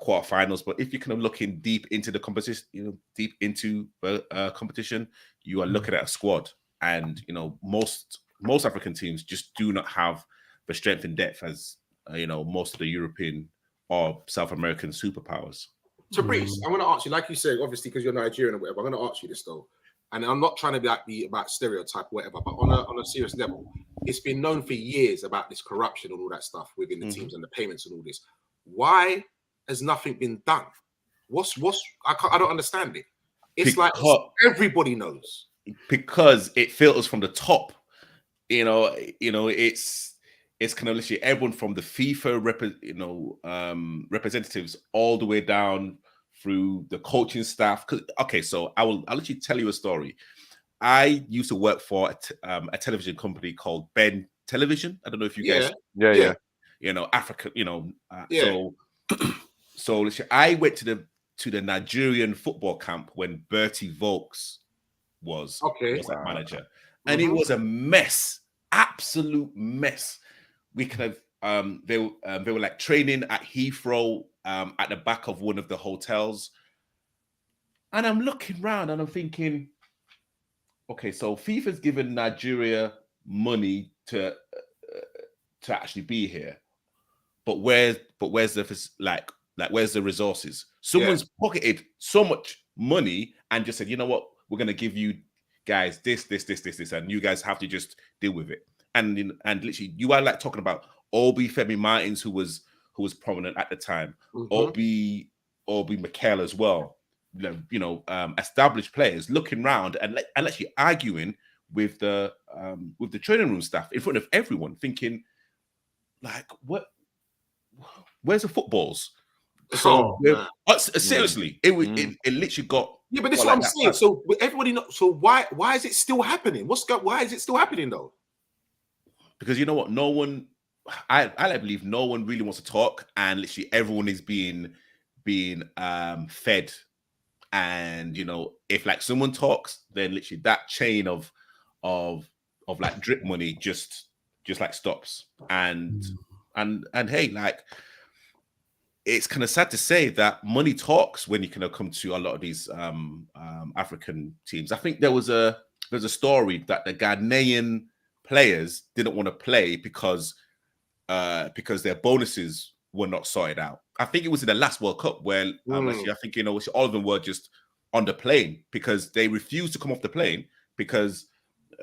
quarterfinals. But if you're kind of looking deep into the competition, you know, deep into the competition, you are looking at a squad, and you know, most African teams just do not have the strength and depth as you know, most of the European or South American superpowers. Tabrice, I'm going to ask you, like you said, obviously because you're Nigerian or whatever. I'm going to ask you this though, and I'm not trying to be about stereotype or whatever, but on a serious level, it's been known for years about this corruption and all that stuff within the teams and the payments and all this. Why has nothing been done? I don't understand it. It's like everybody knows because it filters from the top. You know, it's kind of literally everyone from the FIFA representatives all the way down through the coaching staff. Okay, so I'll let you tell you a story. I used to work for a television company called Ben Television. I don't know if you guys, yeah, you know, Africa, you know, so I went to the Nigerian football camp when Bertie Vogts was that manager, and it was a mess, absolute mess. We kind of they were like training at Heathrow at the back of one of the hotels, and I'm looking around and I'm thinking, okay, so FIFA's given Nigeria money to actually be here, but where's the where's the resources? Someone's pocketed so much money and just said, you know what, we're gonna give you guys this, and you guys have to just deal with it. And literally, you are like talking about Obi Femi Martins, who was prominent at the time, Obi Mikel as well. You know, established players looking around and actually arguing with the training room staff in front of everyone, thinking like, where's the footballs? So seriously, it literally got. Yeah, but this is what I'm saying. So everybody knows. So why is it still happening? Why is it still happening though? Because you know what, no one, I believe no one really wants to talk, and literally everyone is being fed. And you know, if like someone talks, then literally that chain of like drip money just like stops. And hey, like, it's kind of sad to say that money talks when you kind of come to a lot of these African teams. I think there's a story that the Ghanaian players didn't want to play because their bonuses were not sorted out. I think it was in the last World Cup where actually, I think, you know, all of them were just on the plane because they refused to come off the plane because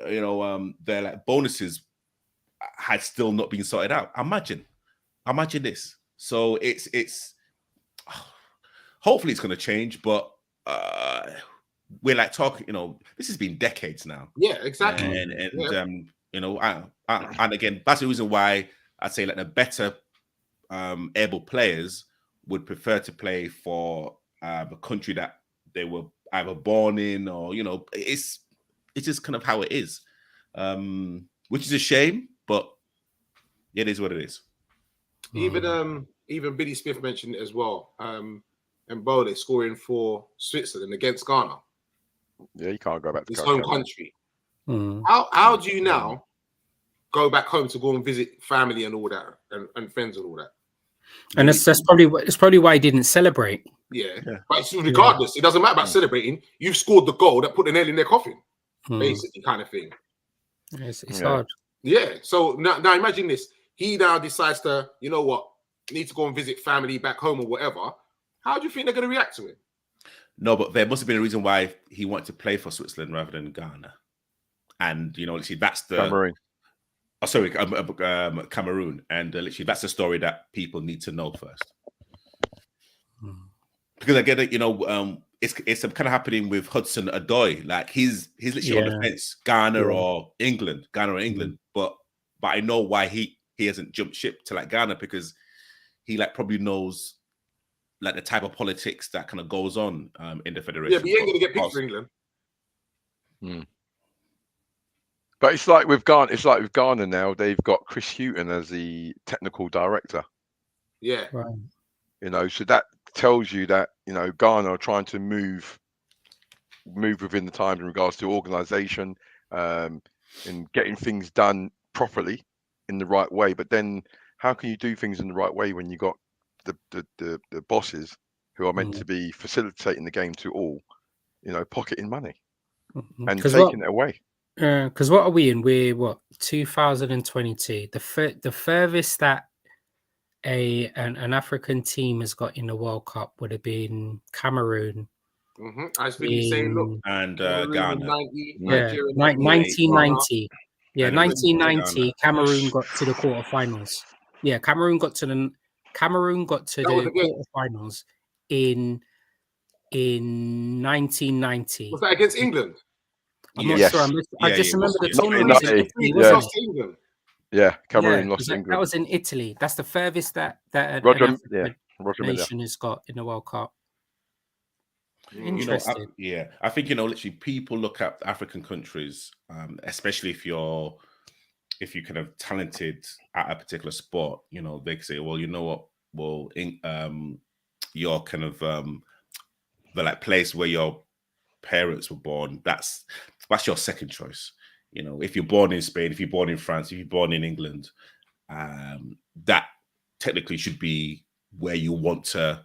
you know, their like bonuses had still not been sorted out. Imagine this. So it's hopefully it's going to change, but we're like talking, you know, this has been decades now. Yeah, exactly. And you know, and again, that's the reason why I'd say like the better able players would prefer to play for the country that they were either born in, or you know, it's just kind of how it is, which is a shame, but it is what it is. Even Billy Smith mentioned it as well. And Bode scoring for Switzerland against Ghana. Yeah, you can't go back to his home country. How do you now go back home to go and visit family and all that, and friends and all that? And that's probably why he didn't celebrate. Yeah. Yeah. But it's regardless, it doesn't matter about celebrating. You've scored the goal that put the nail in their coffin, basically, kind of thing. It's hard. Yeah. So now imagine this. He now decides to, you know what, need to go and visit family back home or whatever. How do you think they're going to react to it? No, but there must have been a reason why he wanted to play for Switzerland rather than Ghana. And, you know, literally that's the... Cameroon. Oh, sorry, Cameroon. And literally that's the story that people need to know first. Because I get it, you know, it's kind of happening with Hudson Odoi. Like he's literally on the fence, Ghana or England. But I know why he hasn't jumped ship to like Ghana, because he like probably knows like the type of politics that kind of goes on in the federation. Yeah, but he ain't gonna get picked for England. But it's like with Ghana. It's like with Ghana now. They've got Chris Hughton as the technical director. Yeah, Right. You know, so that tells you that, you know, Ghana are trying to move within the times in regards to organisation and getting things done properly in the right way. But then, how can you do things in the right way when you got the bosses who are meant to be facilitating the game to all, you know, pocketing money and taking it away? Because what are we in? We're what, 2022. The furthest that an African team has got in the World Cup would have been Cameroon. I was thinking saying, look, and Cameroon Ghana. 1990. Yeah, 1990. Cameroon got to the quarterfinals. Yeah, Cameroon got to the quarterfinals in 1990. Was that against England? I'm not sure. I just remember the tournament was in Italy. Lost to England. Yeah, Cameroon lost to England. That was in Italy. That's the furthest that an nation has got in the World Cup. Interesting. You know, I think, you know, literally people look at African countries, especially if you're kind of talented at a particular sport. You know, they say, well, you know what, well, you're kind of the like place where your parents were born. That's your second choice. You know, if you're born in Spain, if you're born in France, if you're born in England, that technically should be where you want to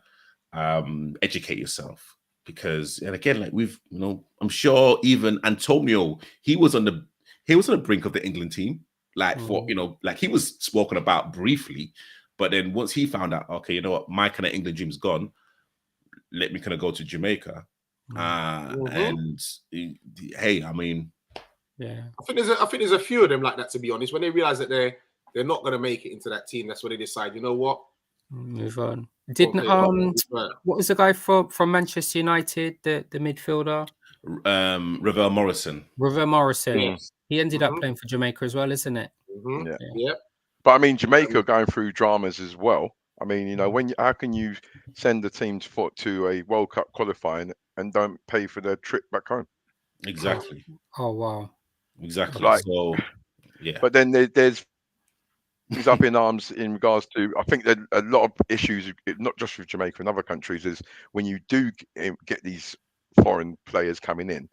educate yourself. Because, and again, like we've, you know, I'm sure even Antonio, he was on the brink of the England team. Like for, you know, like he was spoken about briefly, but then once he found out, okay, you know what, my kind of England dream's gone, let me kind of go to Jamaica. And hey, I mean, yeah, I think there's a few of them like that, to be honest. When they realize that they're not going to make it into that team, that's when they decide, you know what, move on. Didn't what was the guy from Manchester United, the midfielder? Ravel Morrison. Yes. He ended up playing for Jamaica as well, isn't it? Yeah. But I mean, Jamaica are going through dramas as well. I mean, you know, how can you send the team to a World Cup qualifying and don't pay for their trip back home? Exactly. Oh wow. Exactly. Like, so yeah. But then there's he's up in arms in regards to, I think that a lot of issues, not just with Jamaica and other countries, is when you do get these foreign players coming in,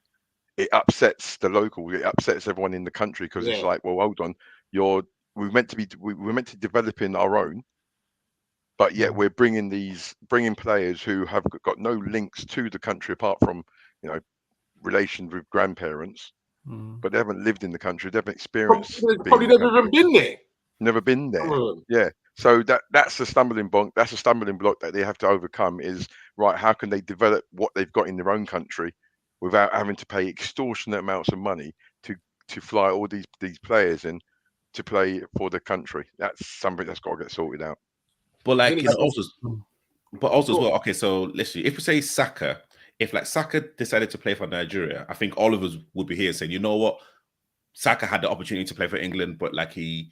it upsets the local, it upsets everyone in the country, because it's like, well, hold on, we're meant to develop in our own, but yet we're bringing players who have got no links to the country apart from, you know, relations with grandparents, but they haven't lived in the country, they haven't experienced. Probably never even been there. Never been there. Yeah. So that's the stumbling block. That's a stumbling block that they have to overcome. Is right. How can they develop what they've got in their own country without having to pay extortionate amounts of money to fly all these players in to play for the country? That's something that's got to get sorted out. But like, you know, also as well. Okay, so let's see. If we say Saka, if like Saka decided to play for Nigeria, I think all of us would be here saying, you know what, Saka had the opportunity to play for England, but he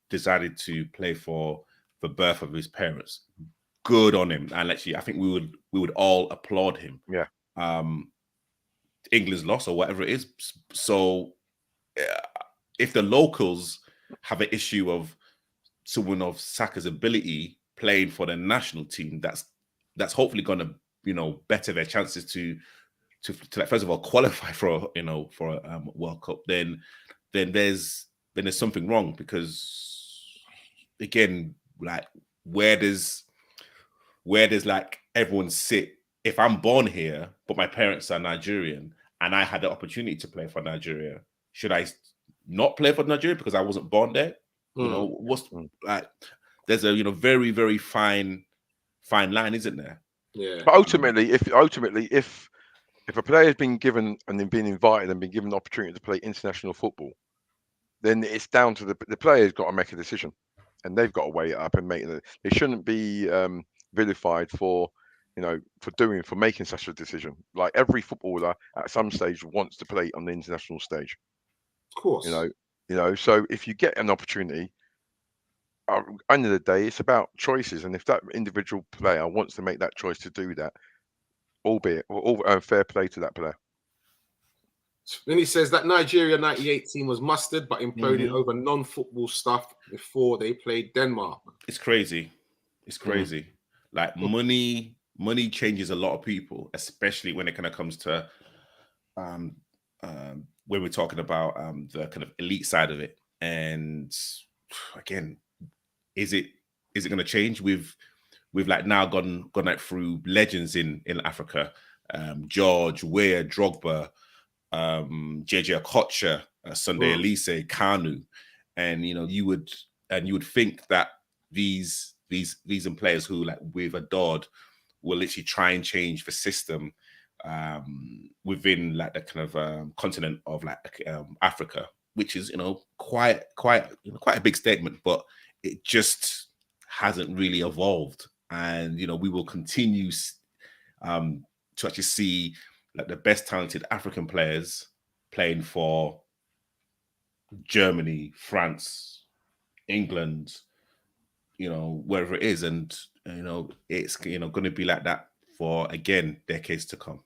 decided to play for the birth of his parents. Good on him, and actually, I think we would all applaud him. Yeah. England's loss or whatever it is. So, if the locals have an issue of someone of Saka's ability playing for the national team, that's hopefully going to, you know, better their chances to like, first of all, qualify for a World Cup. Then there's something wrong, because again, like where does like everyone sit? If I'm born here, but my parents are Nigerian, and I had the opportunity to play for Nigeria, should I not play for Nigeria because I wasn't born there? You know, what's like? There's a very, very fine line, isn't there? Yeah. But ultimately, if a player has been given and then been invited and been given the opportunity to play international football, then it's down to the player's got to make a decision, and they've got to weigh it up and make it. They shouldn't be vilified for making such a decision. Like every footballer at some stage wants to play on the international stage. Of course. So if you get an opportunity, at the end of the day, it's about choices, and if that individual player wants to make that choice to do that, albeit fair play to that player. Then he says that Nigeria 98 team was mustard but imploded over non-football stuff before they played Denmark. It's crazy. Like money changes a lot of people, especially when it kind of comes to when we're talking about the kind of elite side of it. And again, is it going to change? We've like now gone like through legends in Africa, George Weah, Drogba, JJ Okocha, Sunday Elise, Kanu, and you would think that these players who like we've adored will literally try and change the system within like the kind of continent of like Africa, which is quite a big statement, but it just hasn't really evolved, and we will continue to actually see like the best talented African players playing for Germany, France, England, wherever it is. And, it's, going to be like that for, again, decades to come.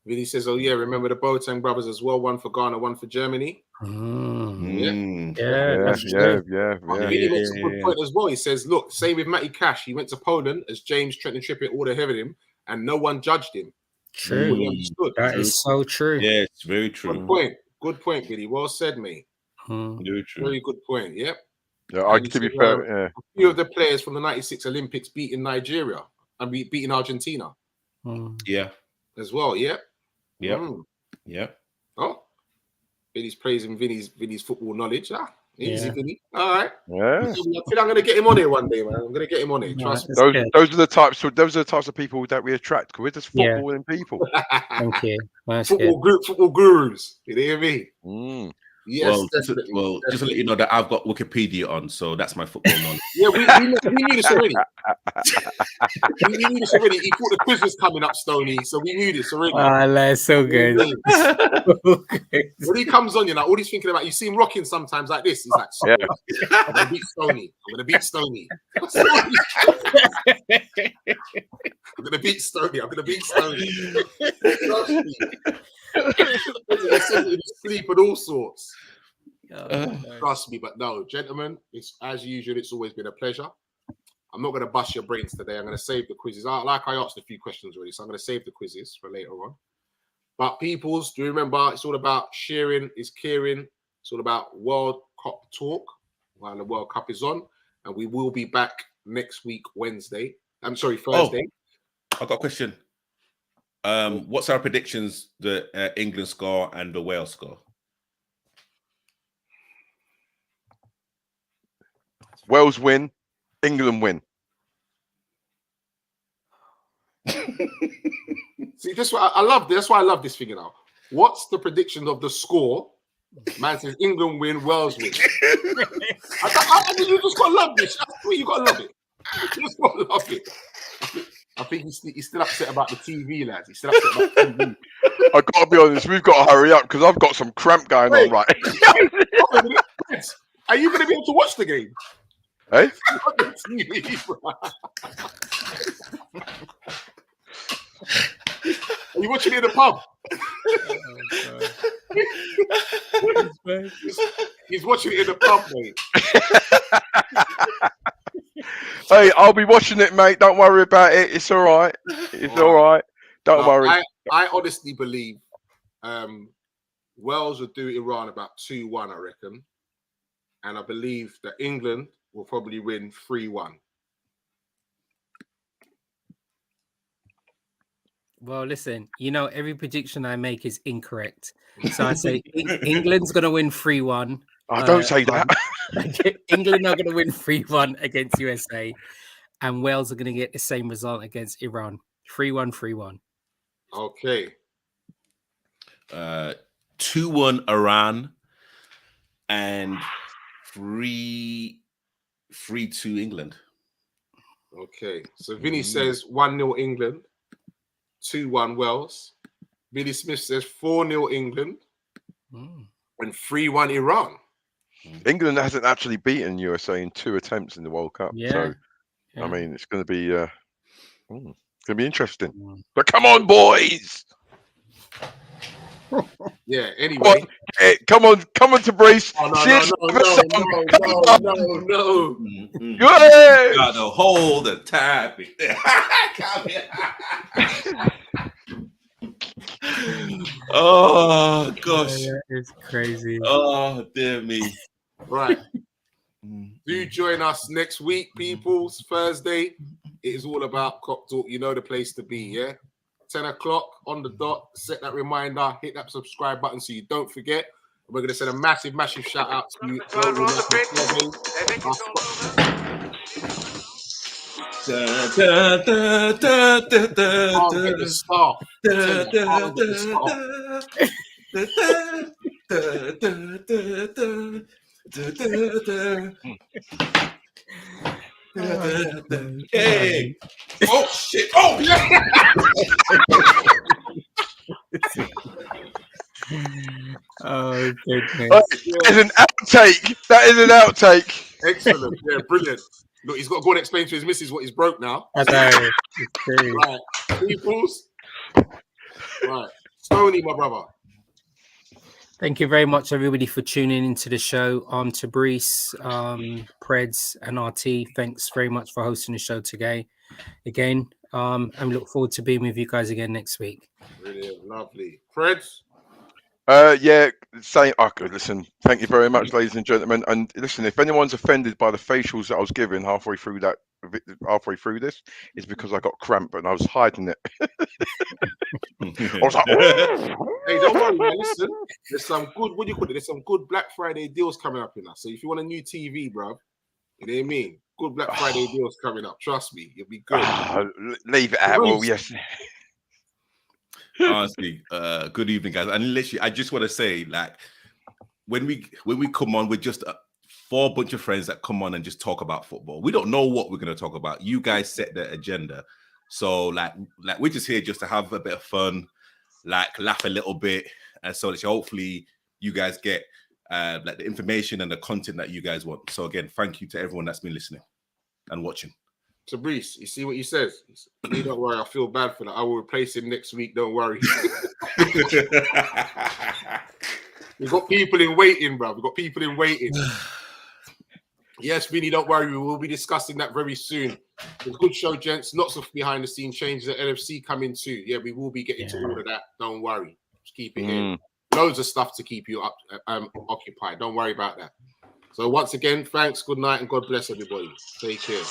Vinny says, oh, yeah, remember the Boateng brothers as well? One for Ghana, one for Germany. Yeah. Vinny makes a good point as well. He says, look, same with Matty Cash. He went to Poland as James, Trent and Trippitt all ahead of him, and no one judged him. True. That is so true. Yeah, it's very true. Good point, Billy. Well said, mate. Very true. Very good point. Yep. Yeah, I to be fair. A few of the players from the '96 Olympics beating Nigeria and beating Argentina. Yeah. As well. Yep. Yeah. Yeah. Oh, Billy's praising Vinny's football knowledge. Easy, Vinny. All right. Yeah. I think I'm going to get him on here one day, man. I'm going to get him on here. Trust me. Those are the types of people that we attract. Because we're just footballing people. Thank you. Football gurus. You hear me? Yes, well, just to let you know that I've got Wikipedia on, so that's my football knowledge. Yeah, we knew this already. we knew this already. He thought the quiz was coming up, Stoney, so we knew this already. That's so good. When he comes on, all he's thinking about, you see him rocking sometimes like this. He's like, I'm going to beat Stoney. I'm going to beat Stoney. I'm going to beat Stoney. Trust me. Sleep and all sorts. Trust me, but no, gentlemen, it's as usual. It's always been a pleasure. I'm not going to bust your brains today. I'm going to save the quizzes. Like I asked a few questions already, so I'm going to save the quizzes for later on. But peoples, do remember, it's all about sharing is caring. It's all about World Cup talk while the World Cup is on, and we will be back next week, Thursday. I've got a question. What's our predictions? The England score and the Wales score. Wales win, England win. See, that's why I love. That's why I love this figure now. What's the prediction of the score? Man says England win, Wales win. I mean, you just gotta love this. You gotta love it. You just gotta love it. I think he's still upset about the TV, lads. He's still upset about the TV. I gotta be honest, we've got to hurry up because I've got some cramp going on, right? Are you going to be able to watch the game? Hey? Are you watching it in the pub? He's watching it in the pub, mate. Hey, I'll be watching it, mate. Don't worry about it. It's all right. It's all right. Don't worry. I honestly believe Wales will do Iran about 2-1, I reckon. And I believe that England will probably win 3-1. Well, listen, every prediction I make is incorrect. So I say England's going to win 3-1. Don't say that. England are going to win 3-1 against USA. And Wales are going to get the same result against Iran. 3-1, 3-1. Okay. 2-1 Iran and 3-2 England. Okay. So Vinny says 1-0 England, 2-1 Wales. Billy Smith says 4-0 England and 3-1 Iran. England hasn't actually beaten USA in 2 attempts in the World Cup. Yeah. So, Yeah. I mean, it's going to be interesting. But come on, boys! Yeah. Anyway, come on, Tabrice. no. Good. Gotta hold the tap. Oh gosh, it's crazy. Oh dear me. Right. Do join us next week, peoples. Thursday. It is all about Cop Talk. You know the place to be, yeah? 10 o'clock on the dot. Set that reminder. Hit that subscribe button so you don't forget. We're going to send a massive shout out to you. Can't get the staff. Hey! Oh shit! Oh yeah! Oh goodness! That is an outtake. Excellent. Yeah, brilliant. Look, he's got to go and explain to his missus what he's broke now. I know. It's true. Right, peoples. Right, Stoney, my brother. Thank you very much, everybody, for tuning into the show. Tabrice, Preds, and RT. Thanks very much for hosting the show today. Again, and look forward to being with you guys again next week. Brilliant, lovely. Preds. Listen, thank you very much, ladies and gentlemen. And listen, if anyone's offended by the facials that I was giving halfway through this, it's because I got cramp and I was hiding it. I was like, hey, don't worry, man. Listen, there's some good, what do you call it? There's some good Black Friday deals coming up in us. So if you want a new TV, bro, you know what I mean? Good Black Friday deals coming up. Trust me, you'll be good. Leave it out. Well, yes. Honestly, good evening, guys. And literally, I just want to say, like, when we come on, we're just four bunch of friends that come on and just talk about football. We don't know what we're going to talk about. You guys set the agenda. So like we're just here just to have a bit of fun, like laugh a little bit, and so that hopefully you guys get like the information and the content that you guys want. So again, thank you to everyone that's been listening and watching. Tabrice, you see what he says? You don't worry, I feel bad for that. I will replace him next week. Don't worry. We've got people in waiting, bro. We've got people in waiting. Yes, Vinny, don't worry. We will be discussing that very soon. It's a good show, gents. Lots of behind the scenes changes at NFC coming too. Yeah, we will be getting to all of that. Don't worry. Just keep it in. Loads of stuff to keep you up occupied. Don't worry about that. So once again, thanks, good night, and God bless everybody. Take care.